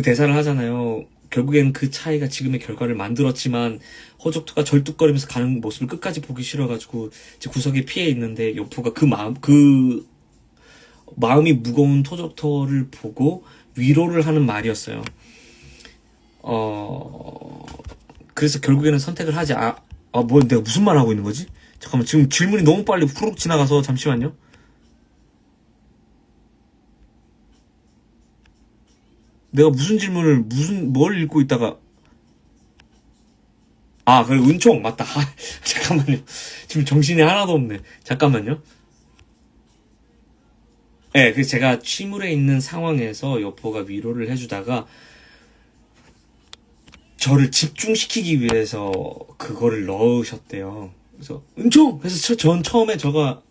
대사를 하잖아요. 결국엔 그 차이가 지금의 결과를 만들었지만 호족토가 절뚝거리면서 가는 모습을 끝까지 보기 싫어가지고 이제 구석에 피해 있는데 요포가 그 마음이 무거운 호족토를 보고 위로를 하는 말이었어요. 그래서 결국에는 선택을 하지 내가 무슨 말 하고 있는 거지? 잠깐만, 지금 질문이 너무 빨리 후룩 지나가서 잠시만요. 내가 무슨 질문을 뭘 읽고 있다가 그래, 은총 맞다. 잠깐만요. 지금 정신이 하나도 없네. 잠깐만요. 네, 그래서 제가 취물에 있는 상황에서 여포가 위로를 해주다가 저를 집중시키기 위해서 그거를 넣으셨대요. 그래서 은총! 그래서 전 처음에 저가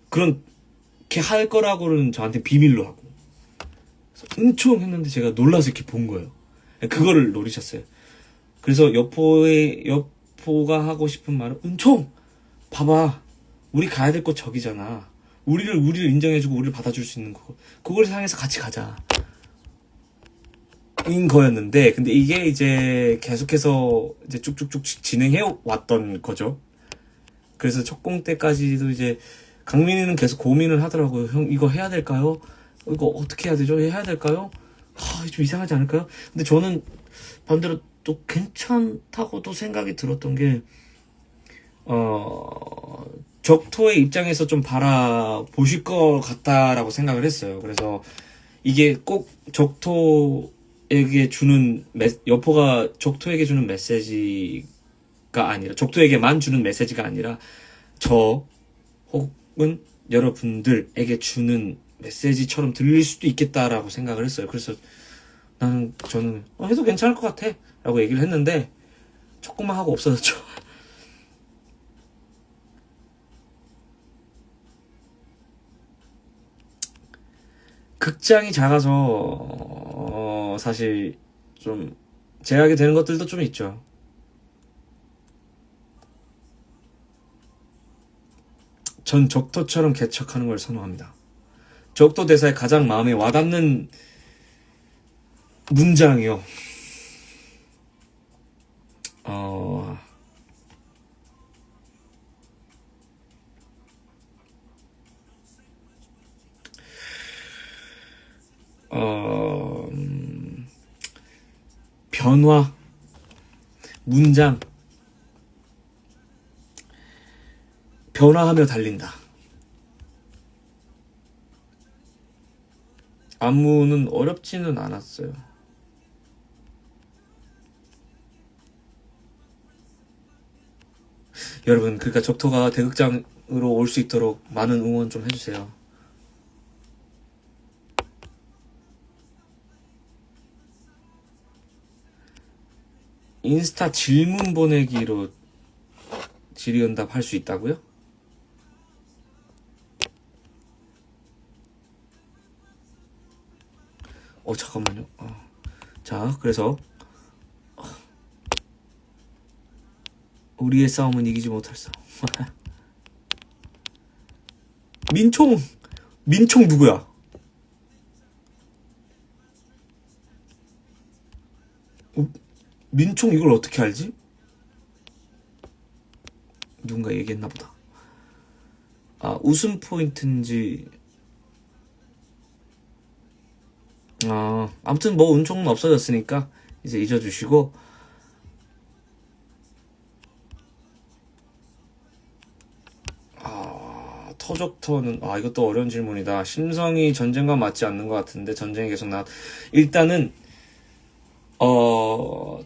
그렇게 할 거라고는 저한테 비밀로 하고 은총 했는데 제가 놀라서 이렇게 본 거예요. 그거를 노리셨어요. 그래서 여포가 하고 싶은 말은 은총! 봐봐. 우리 가야 될 곳 저기잖아. 우리를 인정해주고 우리를 받아줄 수 있는 거. 그걸 향해서 같이 가자. 인 거였는데, 근데 이게 이제 계속해서 이제 쭉쭉쭉 진행해 왔던 거죠. 그래서 첫 공 때까지도 이제 강민이는 계속 고민을 하더라고요. 형, 이거 해야 될까요? 이거 어떻게 해야 되죠? 해야 될까요? 좀 이상하지 않을까요? 근데 저는 반대로 또 괜찮다고도 생각이 들었던 게, 적토의 입장에서 좀 바라보실 것 같다라고 생각을 했어요. 그래서 이게 꼭 여포가 적토에게 주는 메시지가 아니라, 적토에게만 주는 메시지가 아니라, 저, 혹은 여러분들에게 주는 메시지처럼 들릴 수도 있겠다라고 생각을 했어요. 그래서 저는, 해도 괜찮을 것 같아. 라고 얘기를 했는데, 조금만 하고 없어졌죠. 극장이 작아서 사실 좀 제약이 되는 것들도 좀 있죠. 전 적토처럼 개척하는 걸 선호합니다. 적토 대사의 가장 마음에 와닿는 문장이요. 변화, 문장, 변화하며 달린다. 안무는 어렵지는 않았어요. 여러분, 그러니까 적토가 대극장으로 올 수 있도록 많은 응원 좀 해주세요. 인스타 질문 보내기로 질의응답 할 수 있다고요? 잠깐만요. 자, 그래서 우리의 싸움은 이기지 못할 싸움. 민총 누구야? 민총 이걸 어떻게 알지? 누군가 얘기했나 보다. 아, 웃음 포인트인지. 아무튼 뭐 은총은 없어졌으니까 이제 잊어주시고. 터적터는 이것도 어려운 질문이다. 심성이 전쟁과 맞지 않는 것 같은데 전쟁이 계속 일단은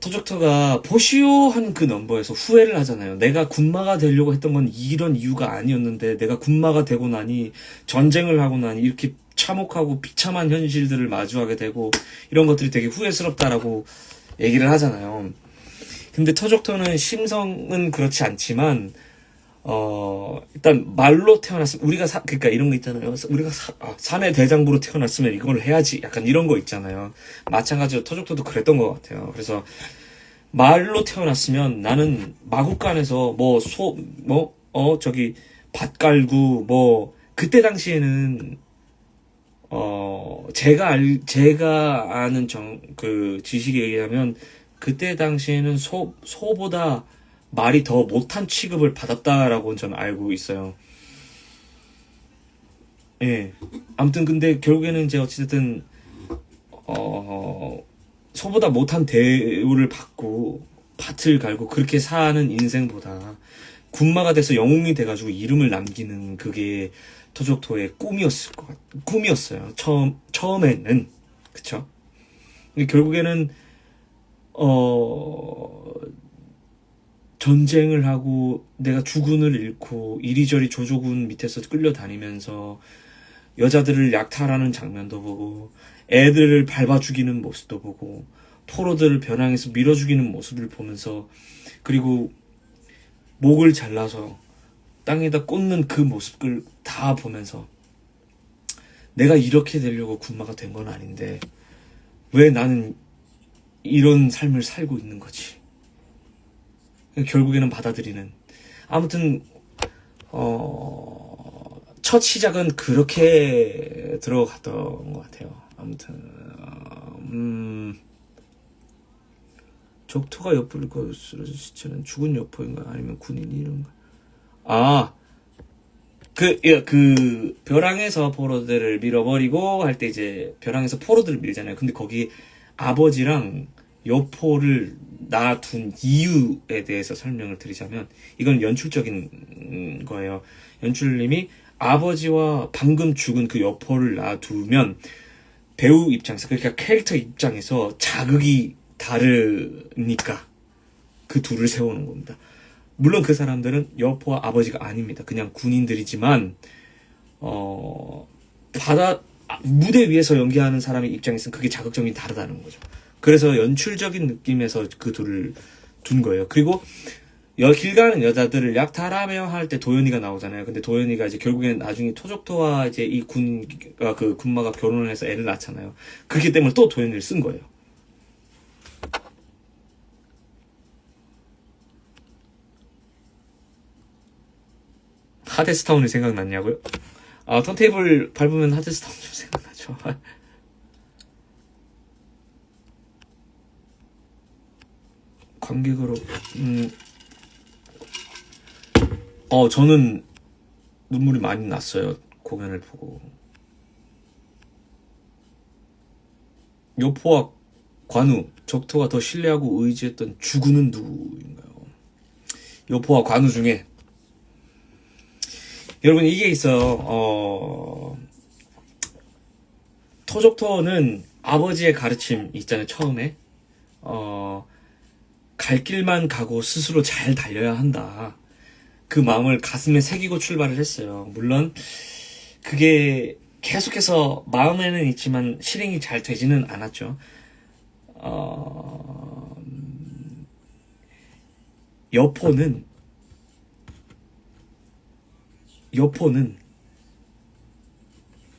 터적터가 보시오한 그 넘버에서 후회를 하잖아요. 내가 군마가 되려고 했던 건 이런 이유가 아니었는데 내가 군마가 되고 나니 전쟁을 하고 나니 이렇게 참혹하고 비참한 현실들을 마주하게 되고 이런 것들이 되게 후회스럽다라고 얘기를 하잖아요. 근데 터적터는 심성은 그렇지 않지만 일단 말로 태어났으면 우리가 그러니까 이런 거 있잖아요. 우리가 사내 대장부로 태어났으면 이걸 해야지. 약간 이런 거 있잖아요. 마찬가지로 터적터도 그랬던 것 같아요. 그래서 말로 태어났으면 나는 마국간에서 저기 밭 갈고 그때 당시에는 제가 아는 그 지식에 의하면 그때 당시에는 소보다 말이 더 못한 취급을 받았다라고 저는 알고 있어요. 예. 아무튼 근데 결국에는 이제 어찌됐든 소보다 못한 대우를 받고 밭을 갈고 그렇게 사는 인생보다 군마가 돼서 영웅이 돼가지고 이름을 남기는 그게 토족토의 꿈이었어요. 처음에는. 그쵸? 근데 결국에는 전쟁을 하고 내가 주군을 잃고 이리저리 조조군 밑에서 끌려다니면서 여자들을 약탈하는 장면도 보고 애들을 밟아 죽이는 모습도 보고 포로들을 벼랑에서 밀어 죽이는 모습을 보면서 그리고 목을 잘라서 땅에다 꽂는 그 모습을 다 보면서 내가 이렇게 되려고 군마가 된 건 아닌데 왜 나는 이런 삶을 살고 있는 거지. 결국에는 받아들이는. 아무튼 첫 시작은 그렇게 들어갔던 것 같아요. 아무튼 적토가 엿부릴 것으로 시체는 죽은 여포인가 아니면 군인이 이런가. 그 벼랑에서 포로들을 밀어버리고 할 때 이제 벼랑에서 포로들을 밀잖아요. 근데 거기 아버지랑 여포를 놔둔 이유에 대해서 설명을 드리자면 이건 연출적인 거예요. 연출님이 아버지와 방금 죽은 그 여포를 놔두면 배우 입장에서 그러니까 캐릭터 입장에서 자극이 다르니까 그 둘을 세우는 겁니다. 물론 그 사람들은 여포와 아버지가 아닙니다. 그냥 군인들이지만 무대 위에서 연기하는 사람의 입장에서는 그게 자극점이 다르다는 거죠. 그래서 연출적인 느낌에서 그 둘을 둔 거예요. 그리고 길 가는 여자들을 약탈하며 할 때 도연이가 나오잖아요. 근데 도연이가 이제 결국에는 나중에 토적토와 이제 이 군마가 결혼을 해서 애를 낳잖아요. 그렇기 때문에 또 도연이를 쓴 거예요. 하데스타운이 생각났냐고요? 턴테이블 밟으면 하데스타운 좀 생각나죠. 관객으로 저는 눈물이 많이 났어요. 공연을 보고. 여포와 관우, 적토가 더 신뢰하고 의지했던 주군은 누구인가요? 여포와 관우 중에 여러분 이게 있어요. 토적토는 아버지의 가르침 있잖아요. 처음에 갈 길만 가고 스스로 잘 달려야 한다. 그 마음을 가슴에 새기고 출발을 했어요. 물론 그게 계속해서 마음에는 있지만 실행이 잘 되지는 않았죠.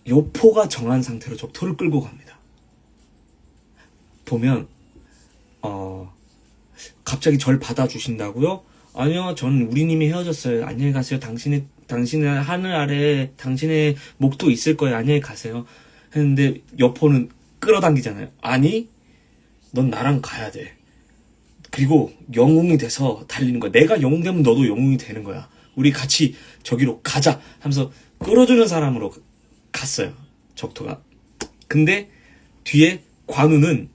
여포가 정한 상태로 적토를 끌고 갑니다. 보면 갑자기 절 받아주신다고요? 아니요, 전 우리님이 헤어졌어요. 안녕히 가세요. 당신의 하늘 아래 당신의 목도 있을 거예요. 안녕히 가세요. 했는데 여포는 끌어당기잖아요. 아니, 넌 나랑 가야 돼. 그리고 영웅이 돼서 달리는 거야. 내가 영웅 되면 너도 영웅이 되는 거야. 우리 같이 저기로 가자 하면서 끌어주는 사람으로 갔어요. 적토가. 근데 뒤에 관우는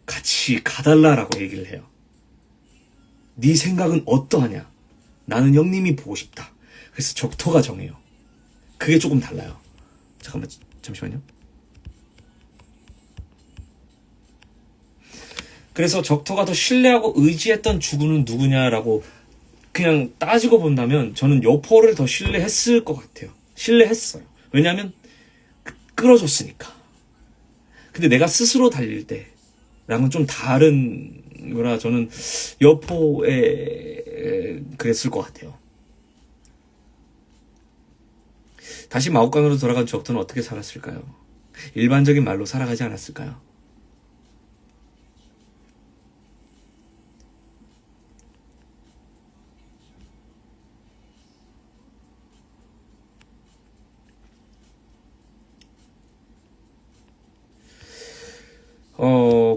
같이 가달라라고 얘기를 해요. 네 생각은 어떠하냐? 나는 형님이 보고 싶다. 그래서 적토가 정해요. 그게 조금 달라요. 잠깐만, 잠시만요. 그래서 적토가 더 신뢰하고 의지했던 주군은 누구냐라고 그냥 따지고 본다면 저는 여포를 더 신뢰했을 것 같아요. 신뢰했어요. 왜냐하면 끌어줬으니까. 근데 내가 스스로 달릴 때랑은 좀 다른 거라 저는 여포에 그랬을 것 같아요. 다시 마옥간으로 돌아간 적토는 어떻게 살았을까요? 일반적인 말로 살아가지 않았을까요?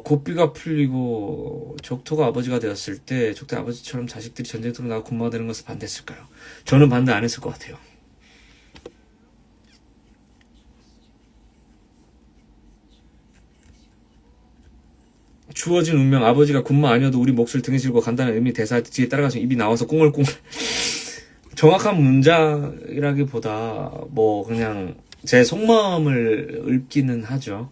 고삐가 풀리고 적토가 아버지가 되었을 때 적토 아버지처럼 자식들이 전쟁터로 나가 군마가 되는 것을 반대했을까요? 저는 반대 안 했을 것 같아요. 주어진 운명, 아버지가 군마 아니어도 우리 몫을 등에 지고 간다는 의미 대사할 때 뒤에 따라가서 입이 나와서 꽁을꽁을. 정확한 문장이라기보다 뭐 그냥 제 속마음을 읊기는 하죠.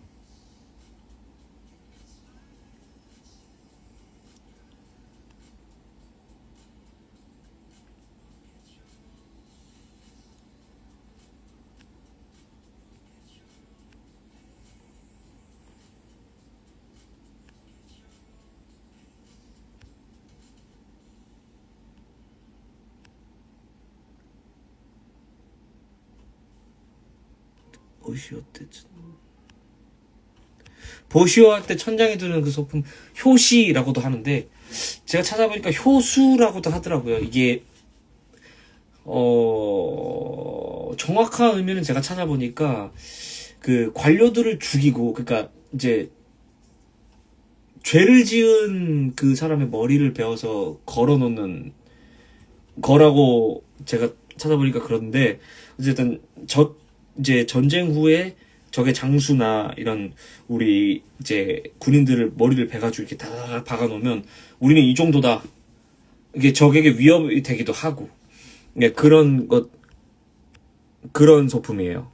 보시오 할 때 천장에 두는 그 소품 효시라고도 하는데 제가 찾아보니까 효수라고도 하더라고요. 이게 정확한 의미는 제가 찾아보니까 그 관료들을 죽이고 그러니까 이제 죄를 지은 그 사람의 머리를 베어서 걸어놓는 거라고 제가 찾아보니까 그런데 어쨌든 이제 전쟁 후에 적의 장수나 이런 우리 이제 군인들을 머리를 베가지고 이렇게 다 박아놓으면 우리는 이 정도다. 이게 적에게 위협이 되기도 하고 그런 소품이에요.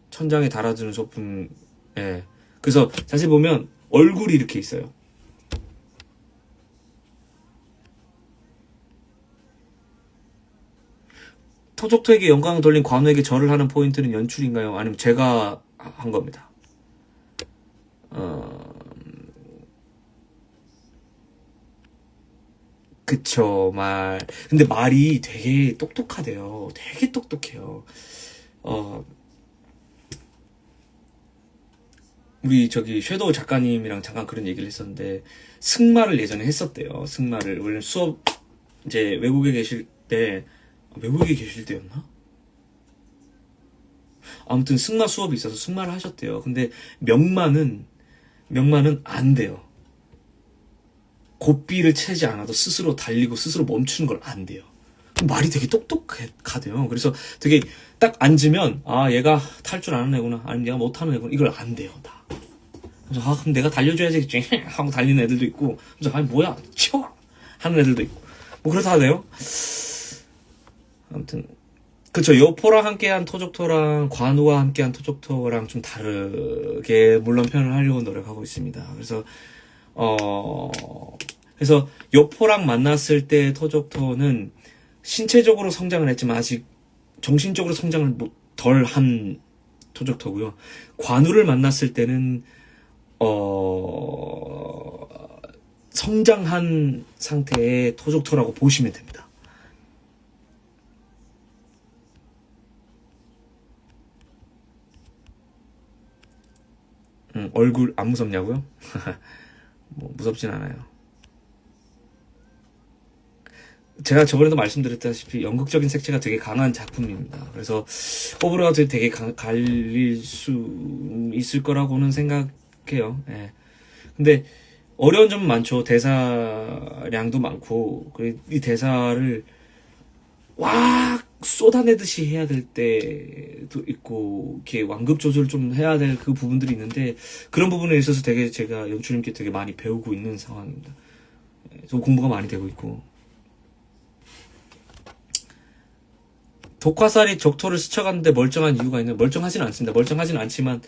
천장에 달아주는 소품. 예. 그래서 자세히 보면 얼굴이 이렇게 있어요. 토적토에게 영광을 돌린 관우에게 절을 하는 포인트는 연출인가요? 아니면 제가 한 겁니다. 그쵸, 근데 말이 되게 똑똑하대요. 되게 똑똑해요. 우리 저기 섀도우 작가님이랑 잠깐 그런 얘기를 했었는데, 승마를 예전에 했었대요. 승마를. 원래 수업, 이제 외국에 계실 때였나? 아무튼 승마 수업이 있어서 승마를 하셨대요. 근데 명마는 안 돼요. 고삐를 채지 않아도 스스로 달리고 스스로 멈추는 걸 안 돼요. 말이 되게 똑똑하대요. 그래서 되게 딱 앉으면 얘가 탈 줄 아는 애구나 아니면 얘가 못하는 애구나 이걸 안 돼요 다. 그래서 그럼 내가 달려줘야지 하고 달리는 애들도 있고 그래서 뭐야 치워 하는 애들도 있고 뭐 그렇다 하네요. 아무튼 그쵸. 여포랑 함께한 토적토랑 관우와 함께한 토적토랑 좀 다르게 물론 표현을 하려고 노력하고 있습니다. 그래서 여포랑 만났을 때 토적토는 신체적으로 성장을 했지만 아직 정신적으로 성장을 덜 한 토적토고요. 관우를 만났을 때는 성장한 상태의 토적토라고 보시면 됩니다. 얼굴 안 무섭냐고요? 뭐 무섭진 않아요. 제가 저번에도 말씀드렸다시피 연극적인 색채가 되게 강한 작품입니다. 그래서 호불호가 되게 갈릴 수 있을 거라고는 생각해요. 예. 근데 어려운 점은 많죠. 대사량도 많고, 그리고 이 대사를 와 쏟아내듯이 해야 될 때도 있고, 이렇게 완급 조절 좀 해야 될 그 부분들이 있는데, 그런 부분에 있어서 되게 제가 연출님께 되게 많이 배우고 있는 상황입니다. 좀 공부가 많이 되고 있고. 독화살이 적토를 스쳐갔는데 멀쩡한 이유가 있나요? 멀쩡하지는 않습니다. 멀쩡하지는 않지만,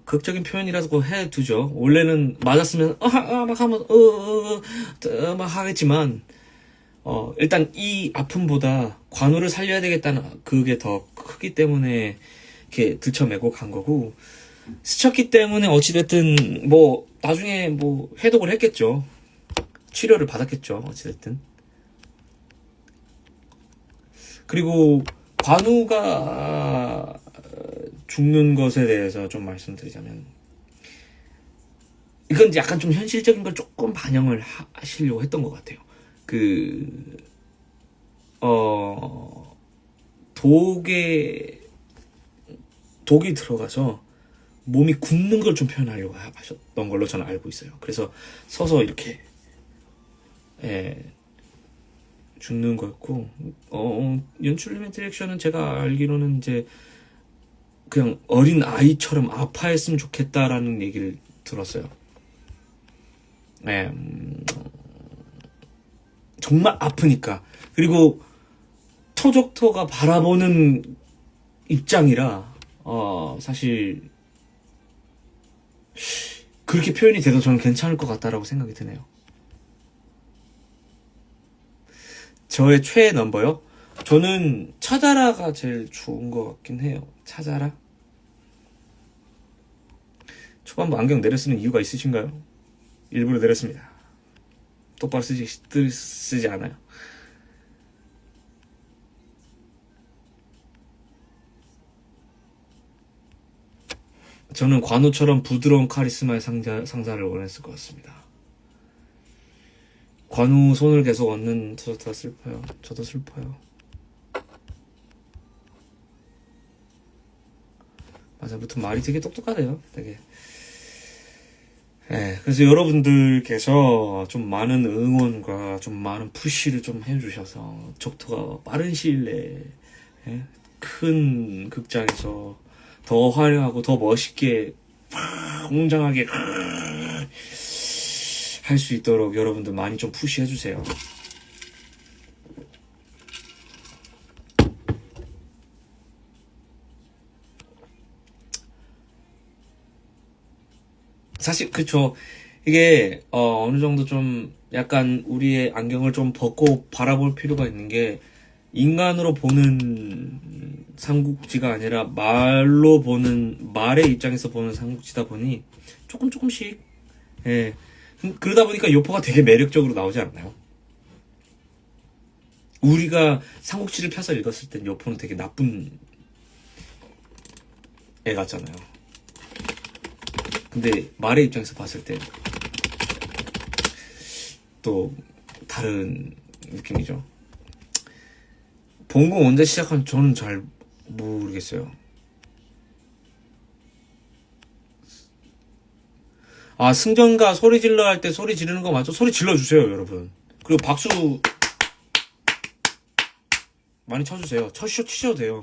극적인 표현이라고 해두죠. 원래는 맞았으면, 막 하면, 막 하겠지만, 일단 이 아픔보다 관우를 살려야 되겠다는 그게 더 크기 때문에 이렇게 들쳐매고 간 거고, 스쳤기 때문에 어찌됐든, 나중에 해독을 했겠죠. 치료를 받았겠죠. 어찌됐든. 그리고 관우가 죽는 것에 대해서 좀 말씀드리자면, 이건 약간 좀 현실적인 걸 조금 반영을 하시려고 했던 것 같아요. 독이 들어가서 몸이 굳는 걸 좀 표현하려고 하셨던 걸로 저는 알고 있어요. 그래서 서서 이렇게, 죽는 거였고, 연출님의 디렉션은 제가 알기로는 이제 그냥 어린 아이처럼 아파했으면 좋겠다라는 얘기를 들었어요. 정말 아프니까. 그리고 토족토가 바라보는 입장이라, 사실 그렇게 표현이 돼도 저는 괜찮을 것 같다라고 생각이 드네요. 저의 최애 넘버요? 저는 찾아라가 제일 좋은 것 같긴 해요. 찾아라? 초반부 안경 내려 쓰는 이유가 있으신가요? 일부러 내렸습니다. 똑바로 쓰지 않아요. 저는 관우처럼 부드러운 카리스마의 상사를 원했을 것 같습니다. 관우 손을 계속 얻는 저도 슬퍼요. 저도 슬퍼요. 맞아, 무튼 말이 되게 똑똑하네요. 되게. 그래서 여러분들께서 좀 많은 응원과 좀 많은 푸시를 좀 해주셔서 적토가 빠른 시일 내에 큰 극장에서 더 화려하고 더 멋있게 웅장하게 할 수 있도록 여러분들 많이 좀 푸시해주세요. 사실 그쵸. 이게 어느 정도 좀 약간 우리의 안경을 좀 벗고 바라볼 필요가 있는 게, 인간으로 보는 삼국지가 아니라 말의 입장에서 보는 삼국지다 보니 조금씩, 그러다 보니까 요포가 되게 매력적으로 나오지 않나요? 우리가 삼국지를 펴서 읽었을 땐 요포는 되게 나쁜 애 같잖아요. 근데 말의 입장에서 봤을 때 또 다른 느낌이죠. 본공 언제 시작한 저는 잘 모르겠어요. 승전가 소리 질러 할 때 소리 지르는 거 맞죠? 소리 질러주세요, 여러분. 그리고 박수 많이 쳐주세요. 치셔도 돼요.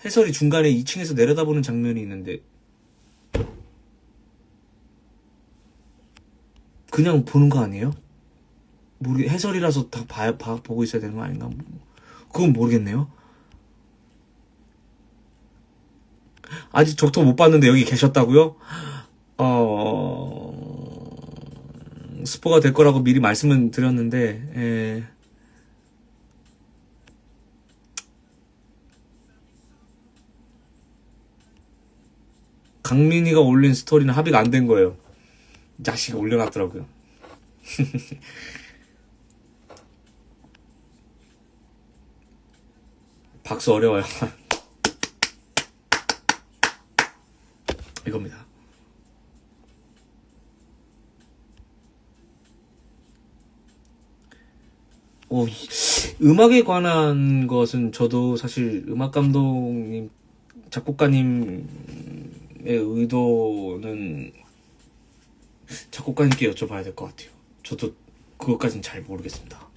해설이 중간에 2층에서 내려다보는 장면이 있는데 그냥 보는 거 아니에요? 해설이라서 다 보고 있어야 되는 거 아닌가? 그건 모르겠네요. 아직 적토 못 봤는데 여기 계셨다고요? 스포가 될 거라고 미리 말씀은 드렸는데, 강민이가 올린 스토리는 합의가 안 된 거예요. 자식이 올려놨더라고요. 박수 어려워요. 이겁니다. 음악에 관한 것은 저도 사실 음악 감독님 작곡가님의 의도는 작곡가님께 여쭤봐야 될 것 같아요. 저도 그것까진 잘 모르겠습니다.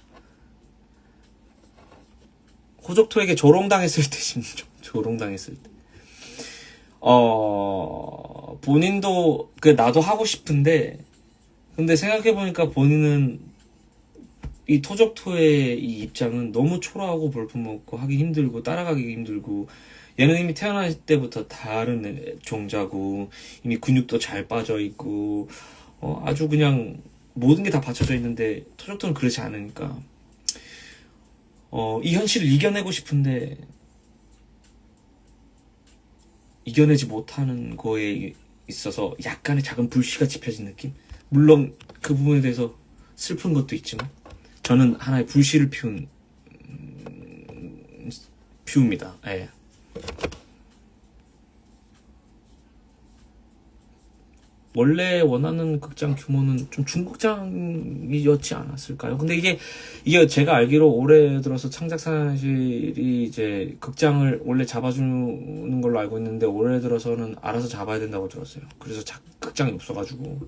호적토에게 조롱당했을 때 심정, 조롱당했을 때. 본인도, 나도 하고 싶은데, 근데 생각해보니까 본인은 이 토적토의 이 입장은 너무 초라하고 볼품없고 하기 힘들고 따라가기 힘들고, 얘는 이미 태어날 때부터 다른 종자고, 이미 근육도 잘 빠져있고, 아주 그냥 모든 게 다 받쳐져 있는데, 토적토는 그렇지 않으니까, 이 현실을 이겨내고 싶은데, 이겨내지 못하는 거에 있어서 약간의 작은 불씨가 지펴진 느낌? 물론 그 부분에 대해서 슬픈 것도 있지만 저는 하나의 불씨를 피웁니다. 예. 원래 원하는 극장 규모는 좀 중극장이었지 않았을까요? 근데 이게 제가 알기로 올해 들어서 창작사실이 이제 극장을 원래 잡아주는 걸로 알고 있는데 올해 들어서는 알아서 잡아야 된다고 들었어요. 그래서 극장이 없어가지고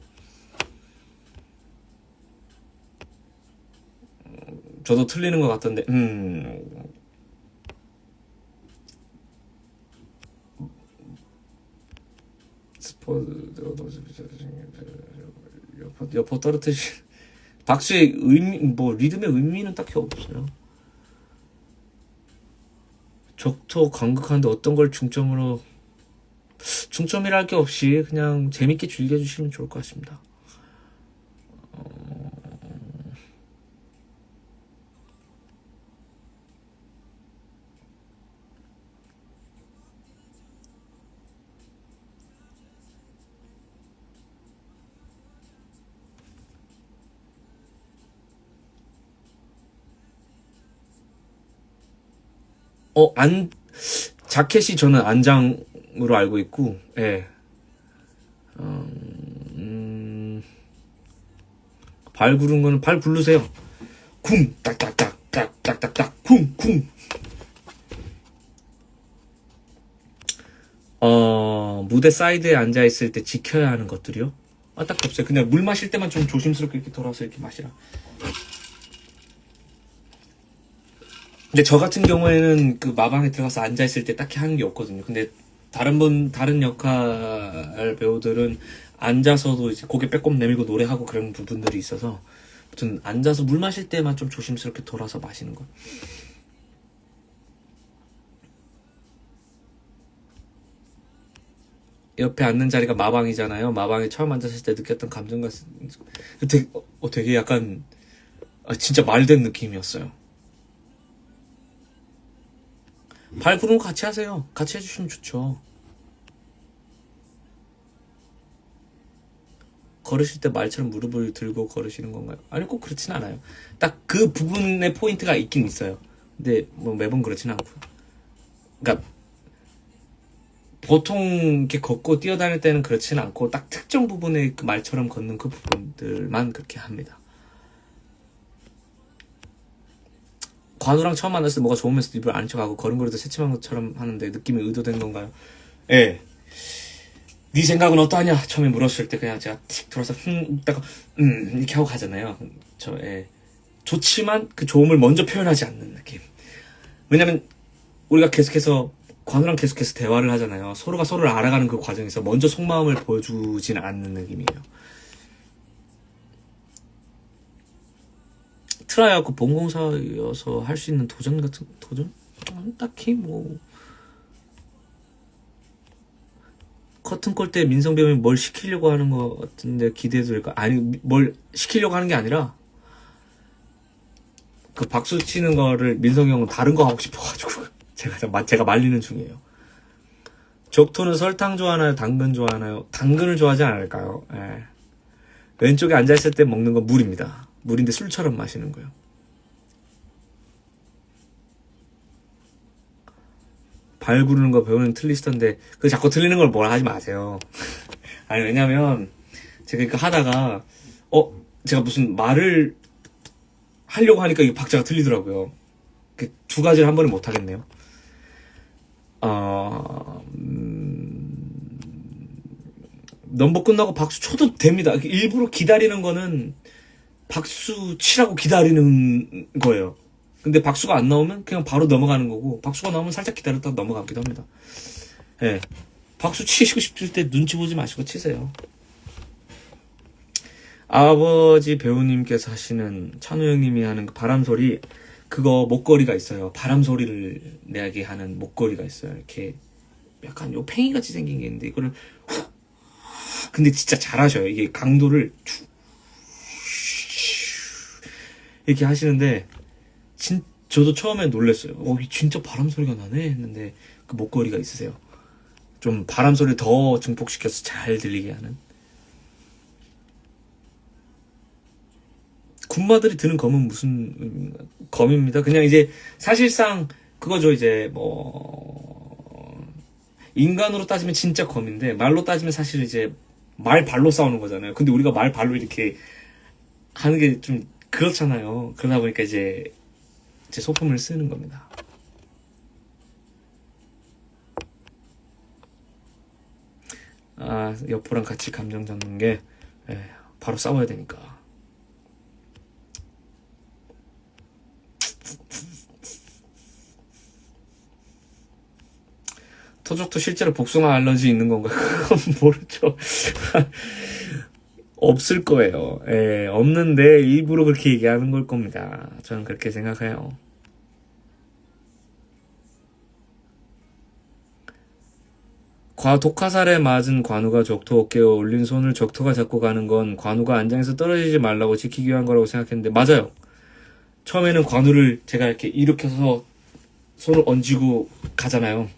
저도 틀리는 것 같던데 여포 떨어뜨리 박수의 의미, 리듬의 의미는 딱히 없어요. 적토 간극하는데 어떤 걸 중점이라 할 게 없이 그냥 재밌게 즐겨주시면 좋을 것 같습니다. 자켓이 저는 안장으로 알고 있고, 예. 발 구른 거는 발 굴르세요. 쿵, 딱딱딱, 딱딱딱, 쿵, 쿵. 무대 사이드에 앉아있을 때 지켜야 하는 것들이요? 딱히 없어요. 그냥 물 마실 때만 좀 조심스럽게 이렇게 돌아서 이렇게 마시라. 근데 저 같은 경우에는 그 마방에 들어가서 앉아있을 때 딱히 하는 게 없거든요. 근데 다른 역할 배우들은 앉아서도 이제 고개 빼꼼 내밀고 노래하고 그런 부분들이 있어서 아무튼 앉아서 물 마실 때만 좀 조심스럽게 돌아서 마시는 거. 옆에 앉는 자리가 마방이잖아요. 마방에 처음 앉았을 때 느꼈던 감정과 되게 약간 진짜 말된 느낌이었어요. 발 구르는 거 같이 하세요. 같이 해주시면 좋죠. 걸으실 때 말처럼 무릎을 들고 걸으시는 건가요? 아니, 꼭 그렇진 않아요. 딱 그 부분의 포인트가 있긴 있어요. 근데 뭐 매번 그렇진 않고요. 그러니까 보통 이렇게 걷고 뛰어다닐 때는 그렇진 않고 딱 특정 부분에 그 말처럼 걷는 그 부분들만 그렇게 합니다. 관우랑 처음 만났을 때 뭐가 좋으면서 입을 아는 척하고 걸음걸이도 새침한 것처럼 하는데 느낌이 의도된 건가요? 예. 네 생각은 어떠하냐? 처음에 물었을 때 그냥 제가 틱 돌아서 웃다가 이렇게 하고 가잖아요. 좋지만 그 좋음을 먼저 표현하지 않는 느낌. 왜냐면 우리가 계속해서 관우랑 계속해서 대화를 하잖아요. 서로가 서로를 알아가는 그 과정에서 먼저 속마음을 보여주진 않는 느낌이에요. 트라이하고 본공사여서 할 수 있는 도전? 딱히 커튼콜 때 민성배우이 뭘 시키려고 하는 것 같은데 기대해도 될까? 아니, 뭘 시키려고 하는 게 아니라 그 박수 치는 거를 민성이 형은 다른 거 하고 싶어가지고 제가 말리는 중이에요. 적토는 설탕 좋아하나요? 당근 좋아하나요? 당근을 좋아하지 않을까요? 예. 왼쪽에 앉아있을 때 먹는 건 물입니다. 물인데 술처럼 마시는 거예요. 발 구르는 거 배우는 틀리시던데 그 자꾸 틀리는 걸 뭐라 하지 마세요. 아니, 왜냐면 제가 이거 하다가 제가 무슨 말을 하려고 하니까 이 박자가 틀리더라고요. 그 두 가지를 한 번에 못 하겠네요. 넘버 끝나고 박수 쳐도 됩니다. 일부러 기다리는 거는 박수 치라고 기다리는 거예요. 근데 박수가 안 나오면 그냥 바로 넘어가는 거고, 박수가 나오면 살짝 기다렸다가 넘어가기도 합니다. 예. 박수 치시고 싶을 때 눈치 보지 마시고 치세요. 아버지 배우님께서 하시는 찬우 형님이 하는 그 바람 소리, 그거 목걸이가 있어요. 바람 소리를 내게 하는 목걸이가 있어요. 이렇게 약간 요 팽이 같이 생긴 게 있는데, 이거를 근데 진짜 잘하셔요. 이게 강도를 이렇게 하시는데, 저도 처음에 놀랐어요. 이게 진짜 바람 소리가 나네 했는데, 그 목걸이가 있으세요. 좀 바람 소리를 더 증폭시켜서 잘 들리게 하는. 군마들이 드는 검은 무슨 검입니다. 그냥 이제 사실상 그거죠. 이제 뭐 인간으로 따지면 진짜 검인데, 말로 따지면 사실 이제 말 발로 싸우는 거잖아요. 근데 우리가 말 발로 이렇게 하는 게 좀 그렇잖아요. 그러다 보니까 이제 제 소품을 쓰는 겁니다. 아, 여포랑 같이 감정 잡는 게 바로 싸워야 되니까. 토족도 실제로 복숭아 알러지 있는 건가요? 그건 모르죠. 없을 거예요. 예, 없는데 일부러 그렇게 얘기하는 걸 겁니다. 저는 그렇게 생각해요. 독화살에 맞은 관우가 적토 어깨에 올린 손을 적토가 잡고 가는 건 관우가 안장에서 떨어지지 말라고 지키기 위한 거라고 생각했는데, 맞아요. 처음에는 관우를 제가 이렇게 일으켜서 손을 얹고 가잖아요.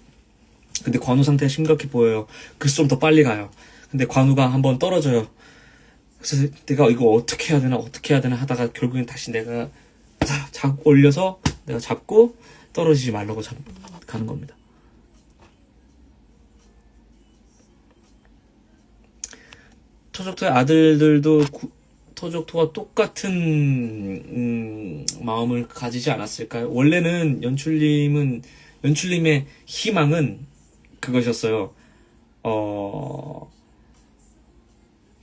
근데 관우 상태가 심각해 보여요. 그래서 좀 더 빨리 가요. 근데 관우가 한번 떨어져요. 그래서 내가 이거 어떻게 해야 되나 하다가 결국엔 다시 내가 올려서 내가 잡고 떨어지지 말라고 가는 겁니다. 토적토의 아들들도 토적토와 똑같은 마음을 가지지 않았을까요? 원래는 연출님의 희망은 그것이었어요.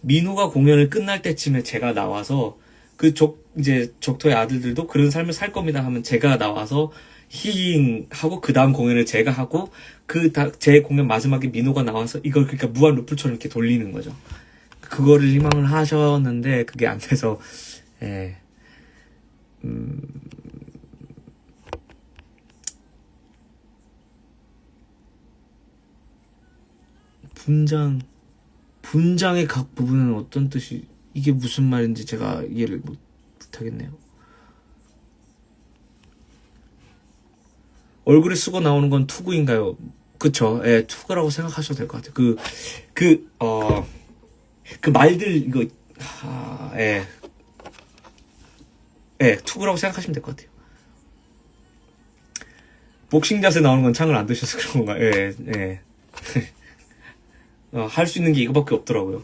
민호가 공연을 끝날 때쯤에 제가 나와서 이제 적토의 아들들도 그런 삶을 살 겁니다 하면 제가 나와서 히잉하고 그 다음 공연을 제가 하고 제 공연 마지막에 민호가 나와서 이걸 그러니까 무한 루플처럼 이렇게 돌리는 거죠. 그거를 희망을 하셨는데 그게 안 돼서 분장의 각 부분은 어떤 뜻이, 이게 무슨 말인지 제가 이해를 못하겠네요. 얼굴에 쓰고 나오는 건 투구인가요? 그쵸. 예, 투구라고 생각하셔도 될 것 같아요. 그 말들, 이거, 투구라고 생각하시면 될 것 같아요. 복싱 자세 나오는 건 창을 안 드셔서 그런 건가? 예. 할 수 있는 게 이거밖에 없더라고요.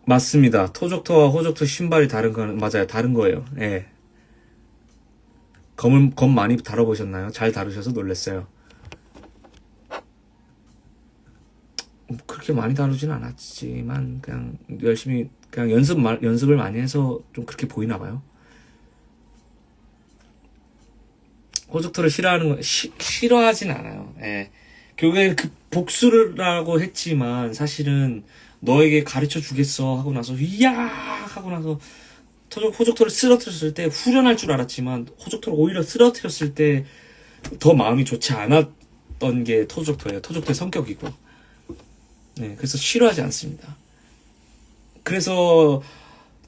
맞습니다. 토적토와 호적토 신발이 다른 거는, 맞아요. 다른 거예요. 예. 검 많이 다뤄보셨나요? 잘 다루셔서 놀랐어요. 그렇게 많이 다루진 않았지만, 그냥 열심히, 그냥 연습을 많이 해서 좀 그렇게 보이나 봐요. 호적토를 싫어하는 건, 싫어하진 않아요. 예. 결국엔 그 복수라고 했지만, 사실은 너에게 가르쳐 주겠어 하고 나서, 이야! 하고 나서, 호적토를 쓰러뜨렸을 때 후련할 줄 알았지만, 호적토를 오히려 쓰러뜨렸을 때 더 마음이 좋지 않았던 게 토적토예요. 토적토의 성격이고. 네, 그래서 싫어하지 않습니다. 그래서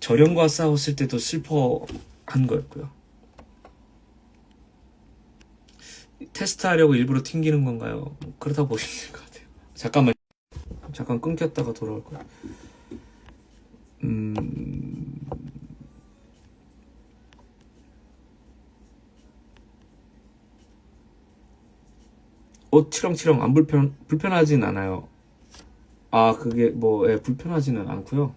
절영과 싸웠을 때도 슬퍼한 거였고요. 테스트하려고 일부러 튕기는 건가요? 그렇다고 보시면 될 것 같아요. 잠깐 끊겼다가 돌아올 거예요. 치렁치렁 안 불편하진 않아요. 아, 그게 불편하지는 않고요.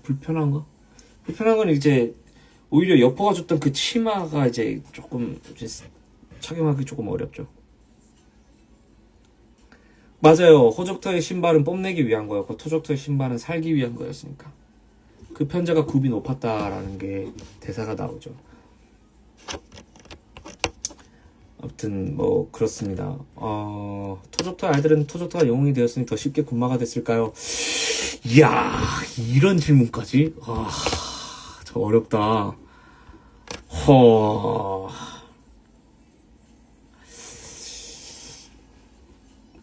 불편한 거? 불편한 건 이제 오히려 여포가 줬던 그 치마가 이제 조금 이제 착용하기 조금 어렵죠. 맞아요. 호적터의 신발은 뽐내기 위한 거였고 토적터의 신발은 살기 위한 거였으니까. 그 편제가 굽이 높았다라는 게 대사가 나오죠. 아무튼 뭐 그렇습니다. 토적터 아이들은 토적터가 영웅이 되었으니 더 쉽게 군마가 됐을까요? 이야, 이런 질문까지? 저 어렵다.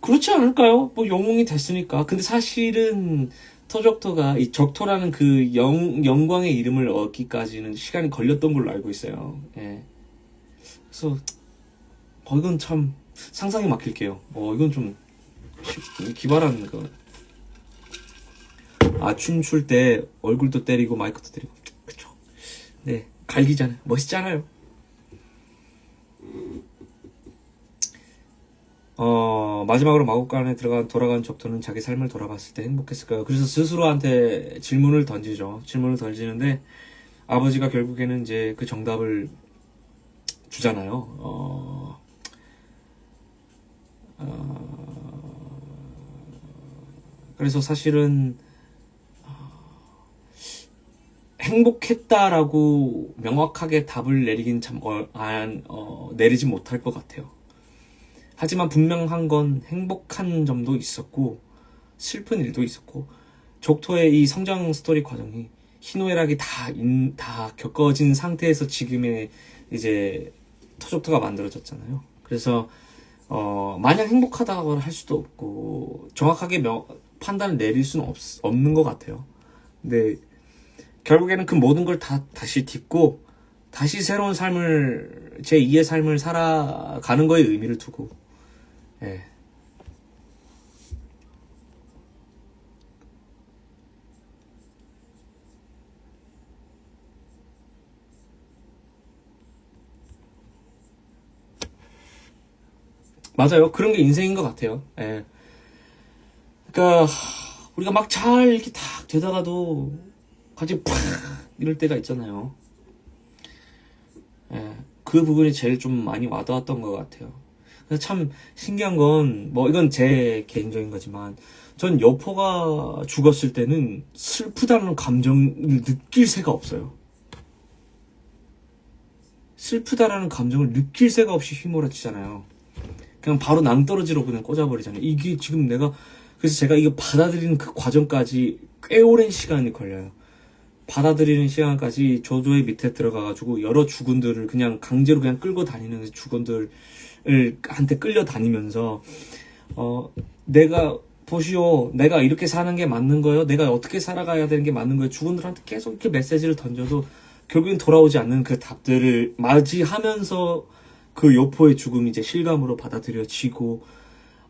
그렇지 않을까요? 뭐 영웅이 됐으니까. 근데 사실은 터적터가 이 적토라는 그 영광의 이름을 얻기까지는 시간이 걸렸던 걸로 알고 있어요. 예. 그래서 이건 참 상상이 막힐게요. 이건 좀 기발한 거. 춤출 때 얼굴도 때리고 마이크도 때리고. 그쵸. 네. 갈기잖아요. 멋있잖아요. 마지막으로 마국간에 돌아간 적토는 자기 삶을 돌아봤을 때 행복했을까요? 그래서 스스로한테 질문을 던지죠. 질문을 던지는데 아버지가 결국에는 이제 그 정답을 주잖아요. 그래서 사실은 행복했다라고 명확하게 답을 내리긴 참 내리지 못할 것 같아요. 하지만 분명한 건 행복한 점도 있었고 슬픈 일도 있었고 적토의 이 성장 스토리 과정이 희노애락이 다 겪어진 상태에서 지금의 이제 터적터가 만들어졌잖아요. 그래서 마냥 행복하다고 할 수도 없고 정확하게 판단을 내릴 수는 없는 것 같아요. 근데 결국에는 그 모든 걸 다시 딛고 다시 새로운 삶을 제2의 삶을 살아가는 거에 의미를 두고 예. 맞아요. 그런 게 인생인 것 같아요. 예. 그러니까 우리가 막 잘 이렇게 탁 되다가도 같이 팍 이럴 때가 있잖아요. 예. 그 부분이 제일 좀 많이 와닿았던 것 같아요. 그래서 참 신기한 건 뭐 이건 제 개인적인 거지만 전 여포가 죽었을 때는 슬프다는 감정을 느낄 새가 없어요. 슬프다라는 감정을 느낄 새가 없이 휘몰아치잖아요. 그냥 바로 낭떠러지로 그냥 꽂아버리잖아요. 이게 지금 그래서 제가 이거 받아들이는 그 과정까지 꽤 오랜 시간이 걸려요. 받아들이는 시간까지 조조의 밑에 들어가가지고 여러 주군들을 그냥 강제로 그냥 끌고 다니는 주군들을 한테 끌려다니면서 내가 보시오, 내가 이렇게 사는 게 맞는 거예요? 내가 어떻게 살아가야 되는 게 맞는 거예요? 주군들한테 계속 이렇게 메시지를 던져도 결국엔 돌아오지 않는 그 답들을 맞이하면서 그 여포의 죽음이 이제 실감으로 받아들여지고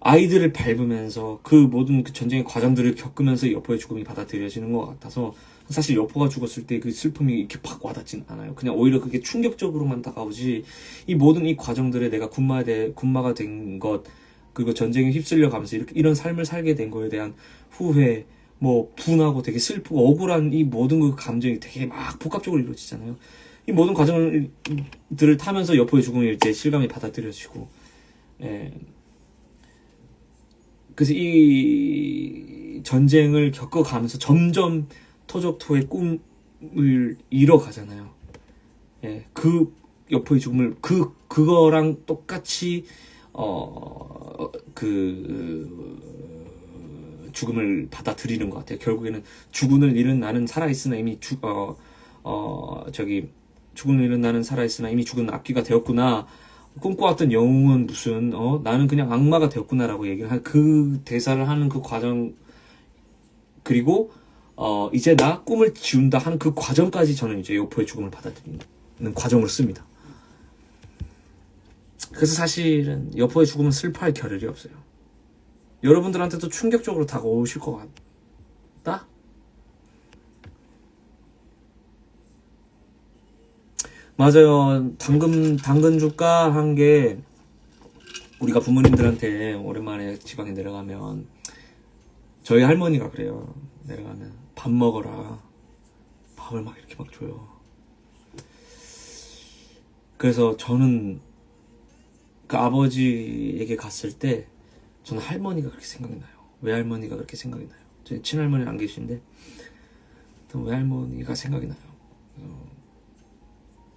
아이들을 밟으면서 그 모든 그 전쟁의 과정들을 겪으면서 여포의 죽음이 받아들여지는 것 같아서 사실 여포가 죽었을 때 그 슬픔이 이렇게 팍 와닿진 않아요. 그냥 오히려 그게 충격적으로만 다가오지 이 모든 이 과정들에 내가 군마가 된 것 그리고 전쟁에 휩쓸려 가면서 이런 삶을 살게 된 거에 대한 후회 뭐 분하고 되게 슬프고 억울한 이 모든 그 감정이 되게 막 복합적으로 이루어지잖아요. 이 모든 과정들을 타면서 여포의 죽음이 이제 실감이 받아들여지고 예. 그래서 이 전쟁을 겪어가면서 점점 토적토의 꿈을 잃어가잖아요. 예, 그 여포의 죽음을 그거랑 똑같이 죽음을 받아들이는 것 같아요. 결국에는 죽음을 잃은 나는 살아있으나 이미 죽음을 잃은 나는 살아있으나 이미 죽은 앞귀가 되었구나. 꿈꿔왔던 영웅은 무슨 나는 그냥 악마가 되었구나라고 얘기를 한 그 대사를 하는 그 과정 그리고 이제 나 꿈을 지운다 하는 그 과정까지 저는 이제 여포의 죽음을 받아들이는 과정을 씁니다. 그래서 사실은 여포의 죽음은 슬퍼할 겨를이 없어요. 여러분들한테도 충격적으로 다가오실 것 같다? 맞아요. 당근 줄까? 한 게, 우리가 부모님들한테 오랜만에 지방에 내려가면, 저희 할머니가 그래요. 내려가면, 밥 먹어라. 밥을 막 이렇게 막 줘요. 그래서 저는 그 아버지에게 갔을 때 저는 할머니가 그렇게 생각이 나요. 외할머니가 그렇게 생각이 나요. 제 친할머니는 안 계신데 외할머니가 생각이 나요.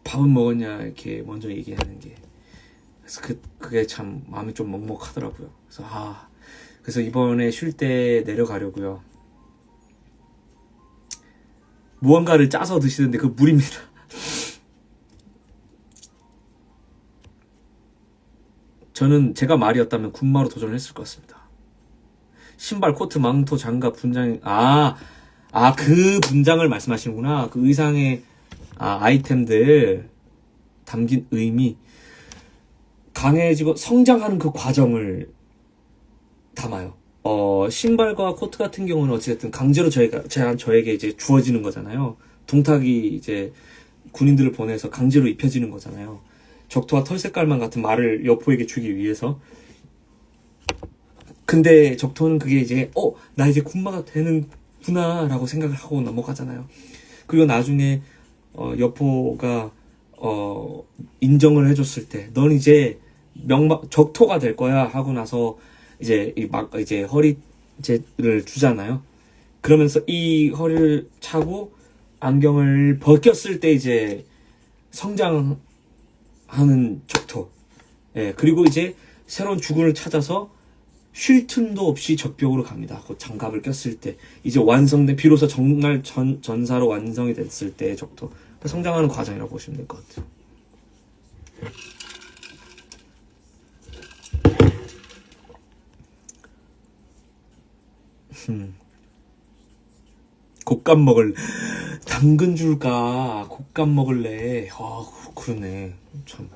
밥은 먹었냐 이렇게 먼저 얘기하는 게, 그래서 그게 참 마음이 좀 먹먹하더라고요. 그래서 이번에 쉴 때 내려가려고요. 무언가를 짜서 드시는데 그 물입니다. 저는 제가 말이었다면 군마로 도전을 했을 것 같습니다. 신발, 코트, 망토, 장갑, 분장, 그 분장을 말씀하시는구나. 그 의상의 아이템들 담긴 의미, 강해지고 성장하는 그 과정을 담아요. 신발과 코트 같은 경우는 어쨌든 강제로 저에게 이제 주어지는 거잖아요. 동탁이 이제 군인들을 보내서 강제로 입혀지는 거잖아요. 적토와 털 색깔만 같은 말을 여포에게 주기 위해서. 근데 적토는 그게 이제 나 이제 군마가 되는구나 라고 생각을 하고 넘어가잖아요. 그리고 나중에 여포가 인정을 해줬을 때 넌 이제 적토가 될 거야 하고 나서 이제 이제 허리제를 주잖아요. 그러면서 이 허리를 차고 안경을 벗겼을 때 이제 성장하는 적토. 예, 그리고 이제 새로운 주군을 찾아서 쉴 틈도 없이 적벽으로 갑니다. 그 장갑을 꼈을 때 이제 완성된, 비로소 정말 전사로 완성이 됐을 때의 적토. 성장하는 과정이라고 보시면 될 것 같아요. 곶감 먹을, 당근 줄까? 곶감 먹을래? 그러네. 참.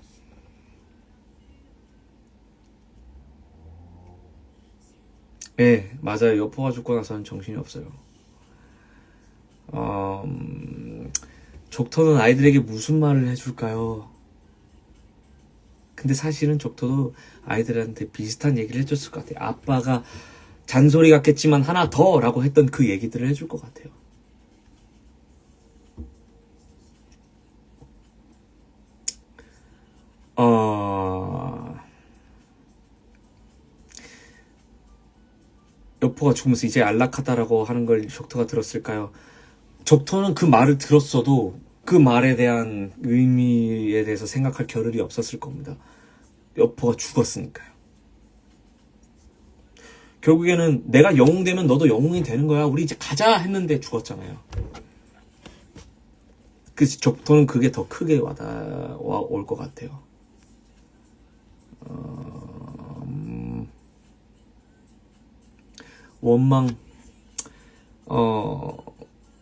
네, 맞아요. 여포가 죽고 나서는 정신이 없어요. 적토는 아이들에게 무슨 말을 해줄까요? 근데 사실은 적토도 아이들한테 비슷한 얘기를 해줬을 것 같아요. 아빠가 잔소리 같겠지만 하나 더 라고 했던 그 얘기들을 해줄 것 같아요. 여포가 죽으면서 이제 안락하다라고 하는 걸 적토가 들었을까요? 적토는 그 말을 들었어도 그 말에 대한 의미에 대해서 생각할 겨를이 없었을 겁니다. 여포가 죽었으니까요. 결국에는 내가 영웅 되면 너도 영웅이 되는 거야, 우리 이제 가자 했는데 죽었잖아요. 그래서 적토는 그게 더 크게 올 것 같아요.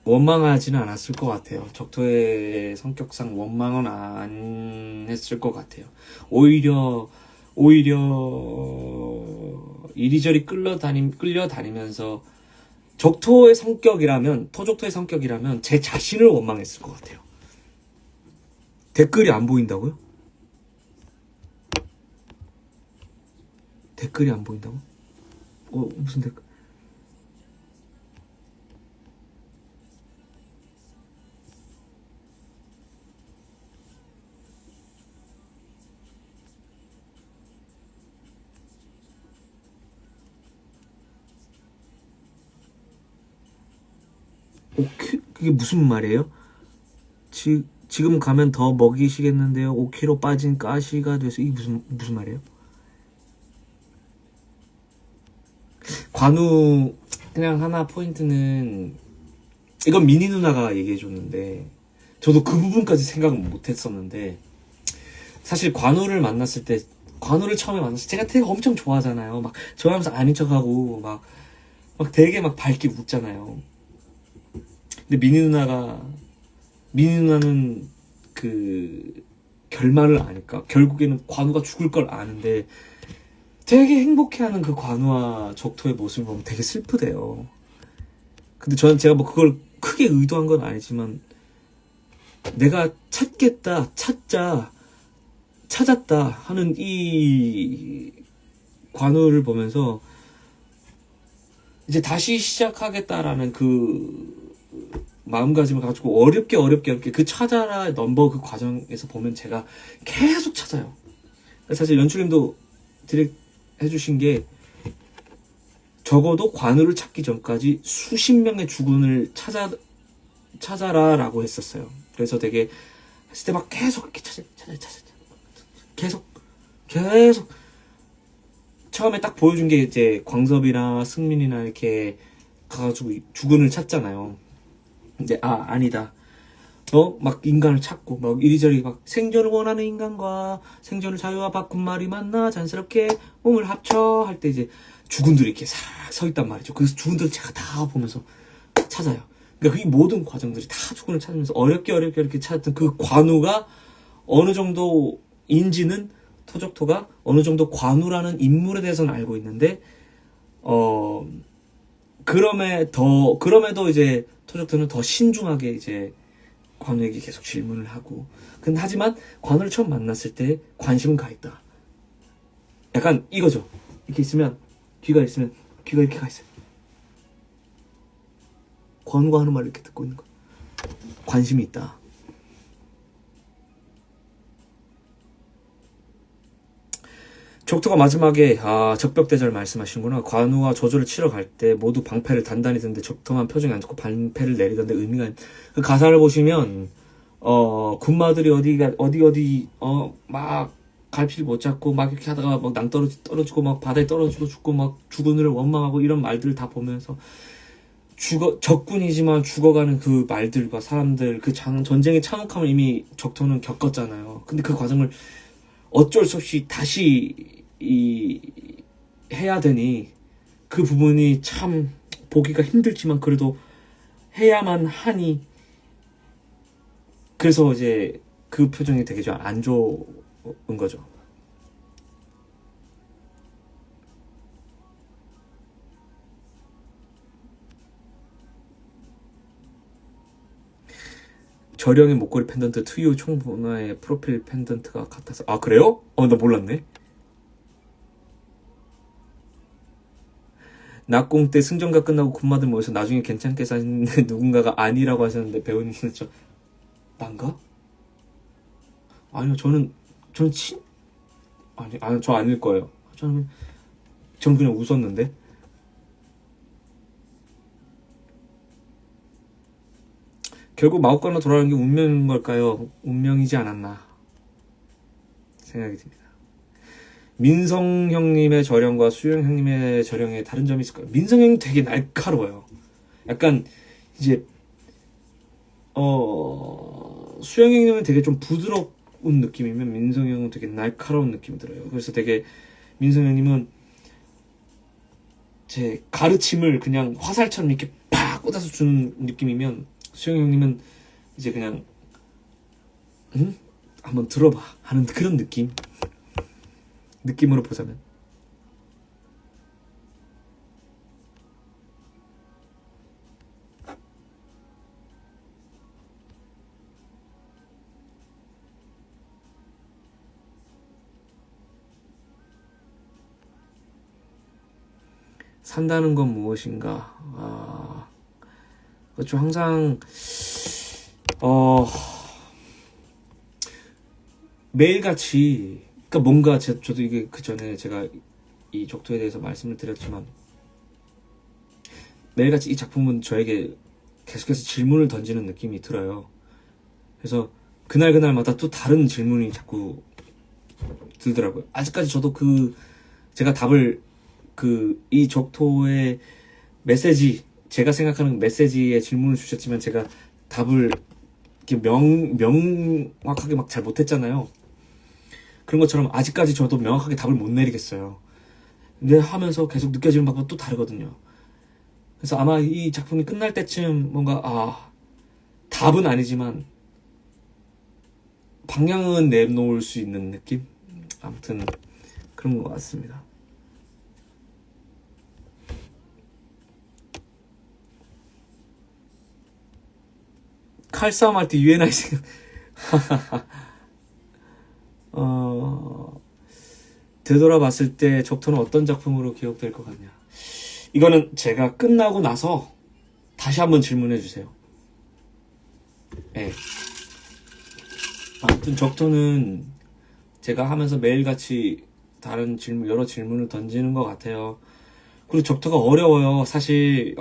원망하지는 않았을 것 같아요. 적토의 성격상 원망은 안 했을 것 같아요. 오히려 이리저리 끌려다니면서 적토의 성격이라면, 토적토의 성격이라면 제 자신을 원망했을 것 같아요. 댓글이 안 보인다고요? 댓글이 안 보인다고? 무슨 댓글? 그게 무슨 말이에요? 지금 가면 더 먹이시겠는데요. 5kg 빠진 가시가 돼서, 이게 무슨 말이에요? 관우, 그냥 하나 포인트는, 이건 미니 누나가 얘기해줬는데, 저도 그 부분까지 생각은 못했었는데, 사실 관우를 처음에 만났을 때, 제가 되게 엄청 좋아하잖아요. 막, 좋아하면서 아닌 척하고, 막 되게 막 밝게 웃잖아요. 근데 미니 누나는 그 결말을 아니까, 결국에는 관우가 죽을 걸 아는데 되게 행복해하는 그 관우와 적토의 모습을 보면 되게 슬프대요. 근데 제가 뭐 그걸 크게 의도한 건 아니지만, 내가 찾았다 하는 이 관우를 보면서 이제 다시 시작하겠다라는 그 마음가짐을 가지고 어렵게 그 찾아라 넘버 그 과정에서 보면 제가 계속 찾아요. 사실 연출님도 디렉 해주신 게 적어도 관우를 찾기 전까지 수십 명의 주군을 찾아라라고 했었어요. 그래서 되게 했을 때 막 계속 이렇게 찾아 계속 처음에 딱 보여준 게 이제 광섭이나 승민이나 이렇게 가가지고 주군을 찾잖아요. 근데 아니다. 막 인간을 찾고 막 이리저리 막 생존을 원하는 인간과 생존을 자유와 바꾼 말이 맞나 자연스럽게 몸을 합쳐 할 때 이제 주군들이 이렇게 싹 서 있단 말이죠. 그래서 주군들을 제가 다 보면서 찾아요. 그러니까 이 모든 과정들이 다 주군을 찾으면서 어렵게 찾았던 그 관우가 어느 정도인지는 토적토가 어느 정도 관우라는 인물에 대해서는 알고 있는데 그럼에도 이제 토적토는 더 신중하게 이제 관우에게 계속 질문을 하고 근데 하지만 관우를 처음 만났을 때 관심은 가 있다. 약간 이거죠. 이렇게 있으면 귀가 이렇게 가 있어요. 관우가 하는 말을 이렇게 듣고 있는 거. 관심이 있다. 적토가 마지막에 적벽대절 말씀하시는구나. 관우와 저주를 치러 갈 때 모두 방패를 단단히 드는데 적토만 표정이 안 좋고 반패를 내리던데 의미가 그 가사를 보시면 군마들이 어디 막 갈피를 못 잡고 막 이렇게 하다가 막 떨어지고 막 바다에 떨어지고 죽고 막 주군을 원망하고 이런 말들을 다 보면서 적군이지만 죽어가는 그 말들과 사람들 그 전쟁의 참혹함을 이미 적토는 겪었잖아요. 근데 그 과정을 어쩔 수 없이 다시 해야 되니 그 부분이 참 보기가 힘들지만 그래도 해야만 하니 그래서 이제 그 표정이 되게 좀 안 좋은 거죠. 저령의 목걸이 펜던트 투유 총본화의 프로필 펜던트가 같아서 그래요? 나 몰랐네. 낙공 때 승전가 끝나고 군마들 모여서 나중에 괜찮게 사는데 누군가가 아니라고 하셨는데 배우님은 난가? 아니요 저는 저 아닐 거예요. 저는 그냥 웃었는데. 결국 마법관으로 돌아가는 게 운명인 걸까요? 운명이지 않았나 생각이 듭니다. 민성 형님의 저령과 수영 형님의 저령에 다른 점이 있을까요? 민성 형님 되게 날카로워요. 약간 이제 수영 형님은 되게 좀 부드러운 느낌이면 민성 형은 되게 날카로운 느낌이 들어요. 그래서 되게 민성 형님은 제 가르침을 그냥 화살처럼 이렇게 팍 꽂아서 주는 느낌이면 수영 형님은 이제 그냥 한번 들어봐 하는 그런 느낌으로 보자면 산다는 건 무엇인가? 그렇죠. 항상 매일같이 그러니까 뭔가 저도 이게 그 전에 제가 이 적토에 대해서 말씀을 드렸지만 매일같이 이 작품은 저에게 계속해서 질문을 던지는 느낌이 들어요. 그래서 그날마다 또 다른 질문이 자꾸 들더라고요. 아직까지 저도 제가 답을 이 적토의 메시지 제가 생각하는 메시지에 질문을 주셨지만 제가 답을 이렇게 명확하게 막 잘 못했잖아요. 그런 것처럼 아직까지 저도 명확하게 답을 못 내리겠어요. 근데 하면서 계속 느껴지는 바가 또 다르거든요. 그래서 아마 이 작품이 끝날 때쯤 뭔가 답은 아니지만 방향은 내놓을 수 있는 느낌? 아무튼 그런 것 같습니다. 칼싸움 할 때 UNI 생각 되돌아봤을 때 적토는 어떤 작품으로 기억될 것 같냐. 이거는 제가 끝나고 나서 다시 한번 질문해 주세요. 예. 아무튼 적토는 제가 하면서 매일같이 다른 질문, 여러 질문을 던지는 것 같아요. 그리고 적토가 어려워요. 사실,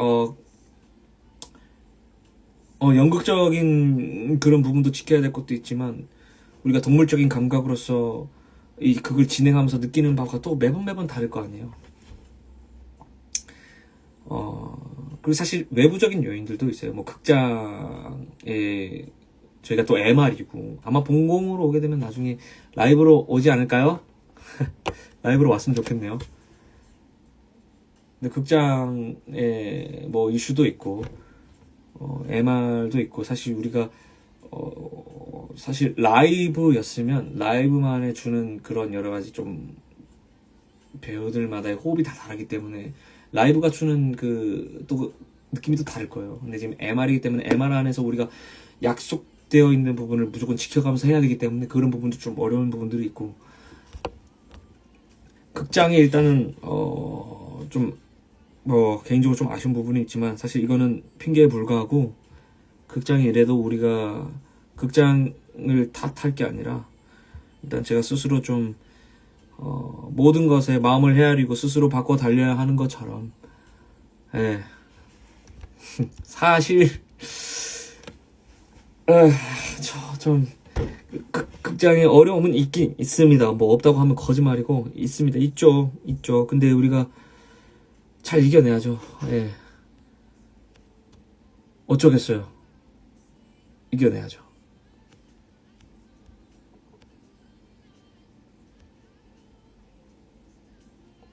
연극적인 그런 부분도 지켜야 될 것도 있지만, 우리가 동물적인 감각으로서 그걸 진행하면서 느끼는 바가 또 매번 다를 거 아니에요. 그리고 사실 외부적인 요인들도 있어요. 뭐 극장에 저희가 또 MR이고 아마 본공으로 오게 되면 나중에 라이브로 오지 않을까요? 라이브로 왔으면 좋겠네요. 근데 극장에 뭐 이슈도 있고 MR도 있고 사실 우리가 사실 라이브였으면 라이브만에 주는 그런 여러 가지 좀 배우들마다의 호흡이 다 다르기 때문에 라이브가 주는 또 느낌이 또 다를 거예요. 근데 지금 MR이기 때문에 MR 안에서 우리가 약속되어 있는 부분을 무조건 지켜가면서 해야 되기 때문에 그런 부분도 좀 어려운 부분들이 있고, 극장이 일단은 좀 뭐 개인적으로 좀 아쉬운 부분이 있지만 사실 이거는 핑계에 불과하고, 극장이 이래도 우리가 극장을 탓할 게 아니라 일단 제가 스스로 좀 모든 것에 마음을 헤아리고 스스로 바꿔 달려야 하는 것처럼, 예. 사실 좀 극장에 어려움은 있긴 있습니다. 뭐 없다고 하면 거짓말이고 있습니다. 있죠. 근데 우리가 잘 이겨내야죠. 예. 어쩌겠어요. 이겨내야죠.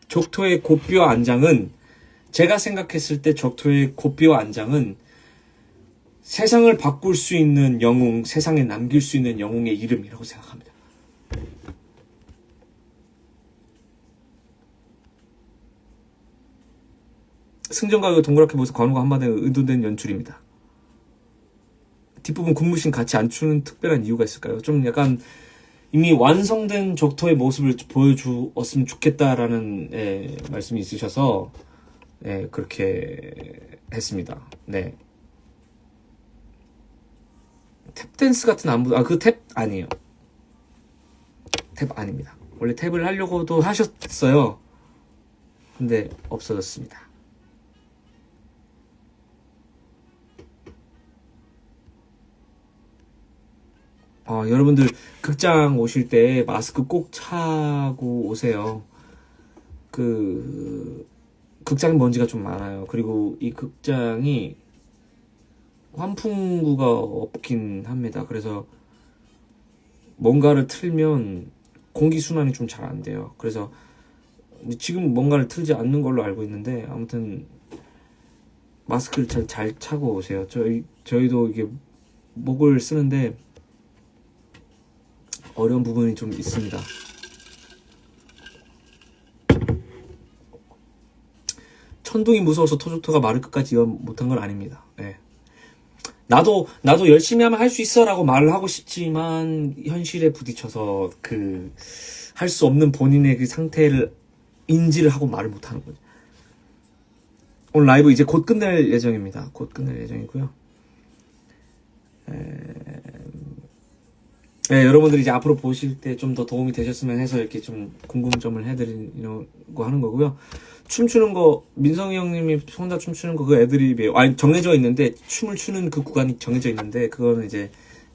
적토의 고삐와 안장은, 제가 생각했을 때 적토의 고삐와 안장은 세상을 바꿀 수 있는 영웅, 세상에 남길 수 있는 영웅의 이름이라고 생각합니다. 승전가가 동그랗게 모여서 관우가 한마디에 의도된 연출입니다. 뒷부분 군무신 같이 안 추는 특별한 이유가 있을까요? 좀 약간 이미 완성된 적토의 모습을 보여주었으면 좋겠다라는 말씀이 있으셔서 그렇게 했습니다. 네. 탭댄스 같은 안무, 그 탭 아니에요. 탭 아닙니다. 원래 탭을 하려고도 하셨어요. 근데 없어졌습니다. 여러분들 극장 오실 때 마스크 꼭 차고 오세요. 극장 먼지가 좀 많아요. 그리고 이 극장이 환풍구가 없긴 합니다. 그래서 뭔가를 틀면 공기순환이 좀 잘 안 돼요. 그래서 지금 뭔가를 틀지 않는 걸로 알고 있는데, 아무튼 마스크를 잘 차고 오세요. 저희도 이게 목을 쓰는데 어려운 부분이 좀 있습니다. 천둥이 무서워서 토조토가 말을 끝까지 이해 못한 건 아닙니다. 네. 나도 열심히 하면 할 수 있어라고 말을 하고 싶지만 현실에 부딪혀서 할 수 없는 본인의 그 상태를 인지를 하고 말을 못하는 거죠. 오늘 라이브 이제 곧 끝낼 예정입니다. 곧 끝낼 예정이고요. 여러분들이 이제 앞으로 보실 때 좀 더 도움이 되셨으면 해서 이렇게 좀 궁금점을 해드리려고 하는 거고요. 춤추는 거, 민성이 형님이 혼자 춤추는 거, 그 애드립이에요. 아니, 정해져 있는데, 춤을 추는 그 구간이 정해져 있는데, 그거는 이제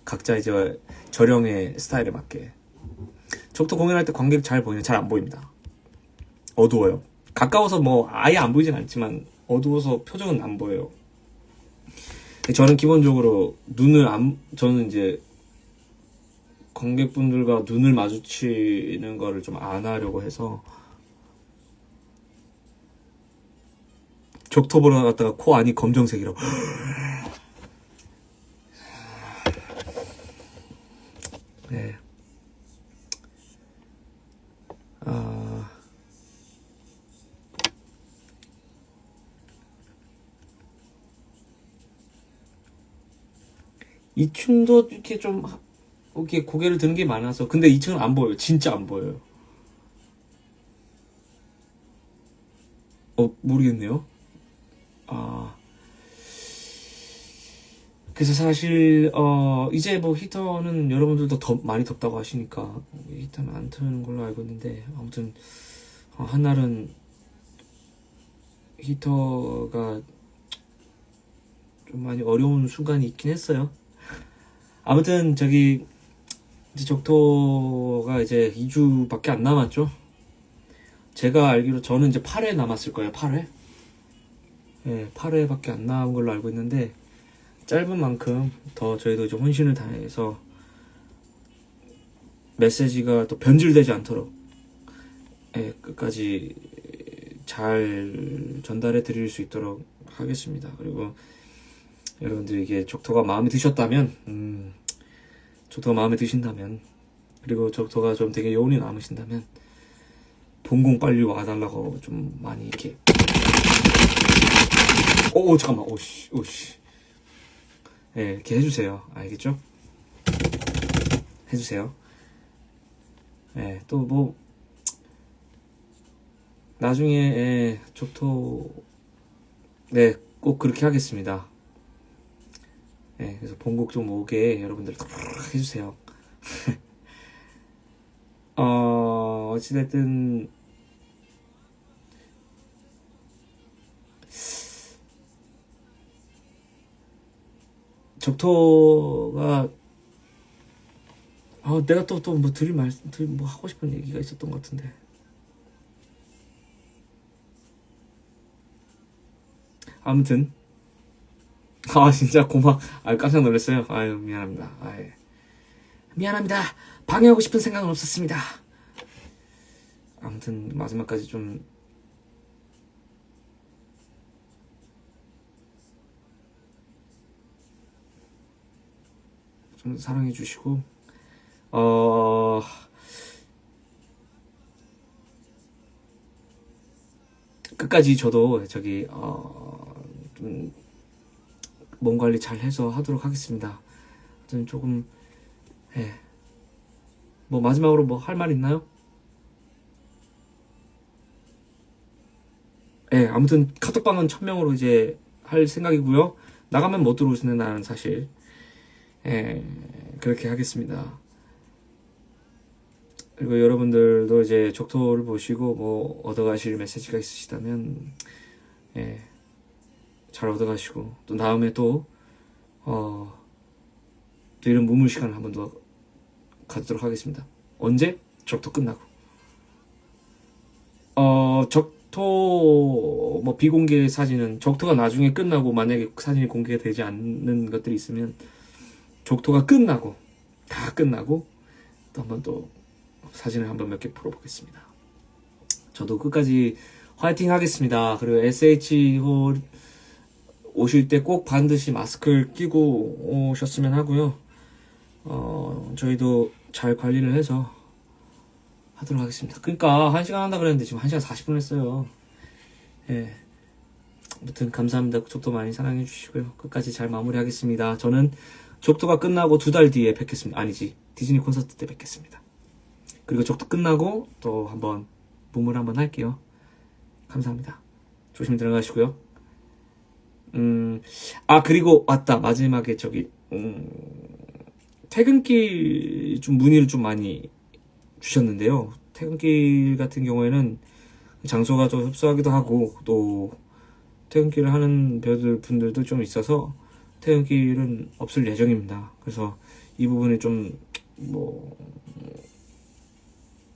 각자 이제 저령의 스타일에 맞게. 적도 공연할 때 관객 잘 보이네. 잘 안 보입니다. 어두워요. 가까워서 뭐 아예 안 보이진 않지만 어두워서 표정은 안 보여요. 저는 기본적으로 저는 이제 관객분들과 눈을 마주치는 거를 좀 안 하려고 해서, 적토 보러 갔다가 코 안이 검정색이라고. 네. 이 층도 이렇게 좀 이렇게 고개를 드는 게 많아서. 근데 2층은 안 보여요. 진짜 안 보여요. 모르겠네요. 그래서 사실 이제 뭐 히터는 여러분들도 더 많이 덥다고 하시니까 히터는 안 트는 걸로 알고 있는데, 아무튼 한날은 히터가 좀 많이 어려운 순간이 있긴 했어요. 아무튼 저기 이제 적토가 이제 2주밖에 안 남았죠. 제가 알기로 저는 이제 8회 남았을 거예요. 8회. 예, 8회밖에 안 남은 걸로 알고 있는데, 짧은 만큼 더 저희도 좀 혼신을 다해서 메시지가 또 변질되지 않도록, 예, 끝까지 잘 전달해 드릴 수 있도록 하겠습니다. 그리고 여러분들 이게 적토가 마음에 드셨다면, 적토가 마음에 드신다면, 그리고 적토가 좀 되게 여운이 남으신다면 본공 빨리 와달라고 좀 많이 이렇게, 잠깐만, 오씨, 예, 이렇게 해주세요. 알겠죠? 해주세요. 예, 또 뭐 나중에, 예, 적토, 네, 꼭 그렇게 하겠습니다. 예, 그래서 본곡 좀 오게 여러분들 해주세요. 어찌됐든 적토가 내가 또 뭐 뭐 하고 싶은 얘기가 있었던 것 같은데, 아무튼 진짜 깜짝 놀랐어요. 아유, 미안합니다. 미안합니다. 방해하고 싶은 생각은 없었습니다. 아무튼 마지막까지 좀 사랑해 주시고, 끝까지 저도 저기 좀 몸 관리 잘 해서 하도록 하겠습니다. 저는 조금, 예, 뭐 마지막으로 뭐 할 말 있나요? 예, 아무튼 카톡방은 1000명으로 이제 할 생각이고요. 나가면 못 들어오시는 나는 사실, 예, 그렇게 하겠습니다. 그리고 여러분들도 이제 적토를 보시고 뭐 얻어가실 메시지가 있으시다면, 예, 잘 얻어가시고, 또 다음에 또 이런 무물 시간을 한번 더 갖도록 하겠습니다. 언제? 적토 끝나고. 적토 뭐 비공개 사진은 적토가 나중에 끝나고, 만약에 사진이 공개가 되지 않는 것들이 있으면 적토가 끝나고, 다 끝나고 또 한번 또 사진을 한번 몇 개 풀어보겠습니다. 저도 끝까지 화이팅 하겠습니다. 그리고 SH홀 오실 때 꼭 반드시 마스크를 끼고 오셨으면 하고요. 저희도 잘 관리를 해서 하도록 하겠습니다. 그러니까 1시간 한다 그랬는데 지금 1시간 40분 했어요. 예. 아무튼 감사합니다. 적토 많이 사랑해 주시고요. 끝까지 잘 마무리하겠습니다. 저는 적토가 끝나고 2달 뒤에 뵙겠습니다. 아니지, 디즈니 콘서트 때 뵙겠습니다. 그리고 적토 끝나고 또 한번 무물 한번 할게요. 감사합니다. 조심히 들어가시고요. 그리고 맞다, 마지막에 저기 퇴근길 좀 문의를 좀 많이 주셨는데요. 퇴근길 같은 경우에는 장소가 좀 협소하기도 하고, 또 퇴근길을 하는 배우들 분들도 좀 있어서 퇴근길은 없을 예정입니다. 그래서 이 부분에 좀 뭐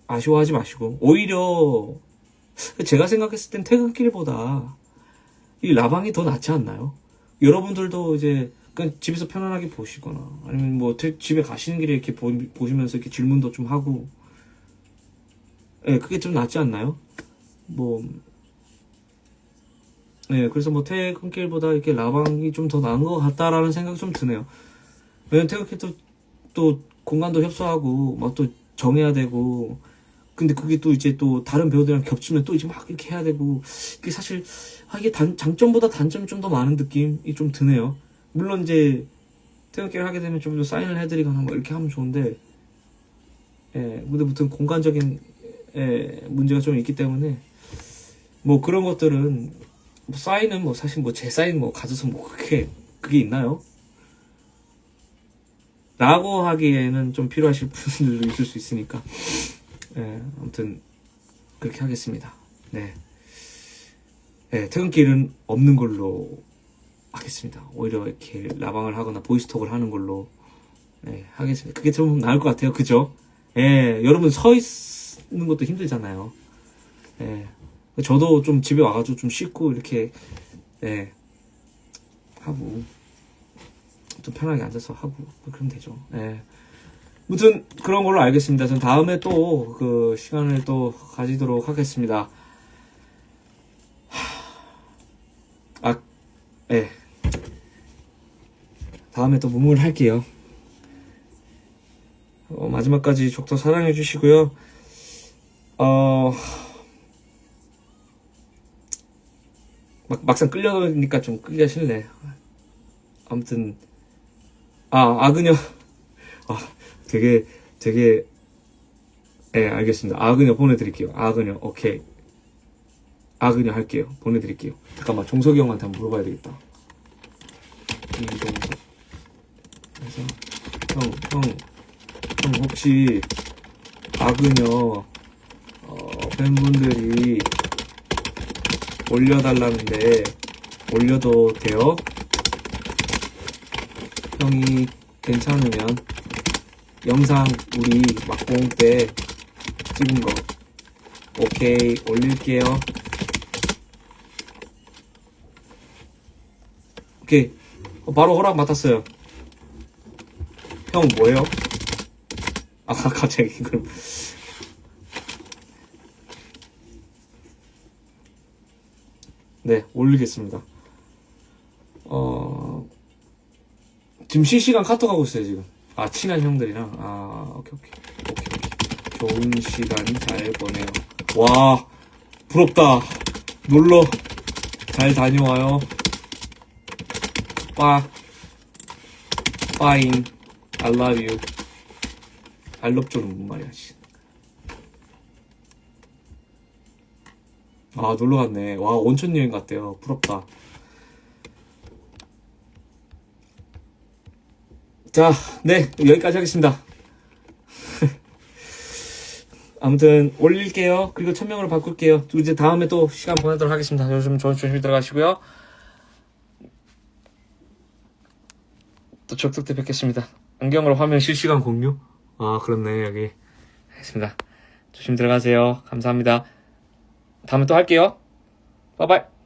아쉬워하지 마시고, 오히려 제가 생각했을 땐 퇴근길보다 이 라방이 더 낫지 않나요? 여러분들도 이제 그냥 집에서 편안하게 보시거나, 아니면 뭐 집에 가시는 길에 이렇게 보시면서 이렇게 질문도 좀 하고, 예, 그게 좀 낫지 않나요? 네, 그래서 뭐 퇴근길보다 이렇게 라방이 좀 더 나은 것 같다라는 생각이 좀 드네요. 왜냐면 퇴근길도 또 공간도 협소하고 막 또 정해야 되고, 근데 그게 또 이제 또 다른 배우들이랑 겹치면 또 이제 막 이렇게 해야 되고, 이게 사실 이게 장점보다 단점이 좀 더 많은 느낌이 좀 드네요. 물론 이제 퇴근길 하게 되면 좀 더 사인을 해드리거나 뭐 이렇게 하면 좋은데, 예, 근데 무튼 공간적인 문제가 좀 있기 때문에 뭐 그런 것들은, 뭐 사인은 뭐 사실 뭐 제 사인 뭐 가져서 뭐 그게 있나요? 라고 하기에는 좀 필요하실 분들도 있을 수 있으니까. 예, 아무튼, 그렇게 하겠습니다. 네. 예, 퇴근길은 없는 걸로 하겠습니다. 오히려 이렇게 라방을 하거나 보이스톡을 하는 걸로, 예, 하겠습니다. 그게 좀 나을 것 같아요. 그죠? 예, 여러분 서 있는 것도 힘들잖아요. 예. 저도 좀 집에 와가지고 좀 씻고, 이렇게, 예, 하고, 좀 편하게 앉아서 하고, 그러면 되죠. 예. 무튼, 그런 걸로 알겠습니다. 전 다음에 또, 시간을 또 가지도록 하겠습니다. 예. 다음에 또 무물 할게요. 마지막까지 족도 사랑해 주시고요. 막상 끌려니까 좀 끌기가 싫네. 아무튼, 아그녀. 되게, 예, 알겠습니다. 아그녀 보내드릴게요. 아그녀, 오케이. 아그녀 할게요. 보내드릴게요. 잠깐만, 종석이 형한테 한번 물어봐야 되겠다. 이종석. 그래서, 형, 혹시, 아그녀, 팬분들이 올려달라는데, 올려도 돼요? 형이 괜찮으면, 영상 우리 막공 때 찍은 거, 오케이, 올릴게요. 오케이. 바로 허락 맡았어요. 형 뭐예요? 갑자기 그럼. 네, 올리겠습니다. 지금 실시간 카톡 하고 있어요, 지금. 친한 형들이랑. 오케이. 좋은 시간 잘 보내요. 와, 부럽다. 놀러 잘 다녀와요. 빠잉. I love you. I love you는 뭔 말이야, 씨. 놀러 갔네. 와, 온천 여행 갔대요. 부럽다. 자, 네, 여기까지 하겠습니다. 아무튼 올릴게요. 그리고 1000명으로 바꿀게요. 이제 다음에 또 시간 보내도록 하겠습니다. 요즘 조심히 들어가시고요. 또 적덕 때 뵙겠습니다. 안경으로 화면 실시간 공유? 그렇네, 여기. 알겠습니다. 조심 들어가세요. 감사합니다. 다음에 또 할게요. 빠이빠이.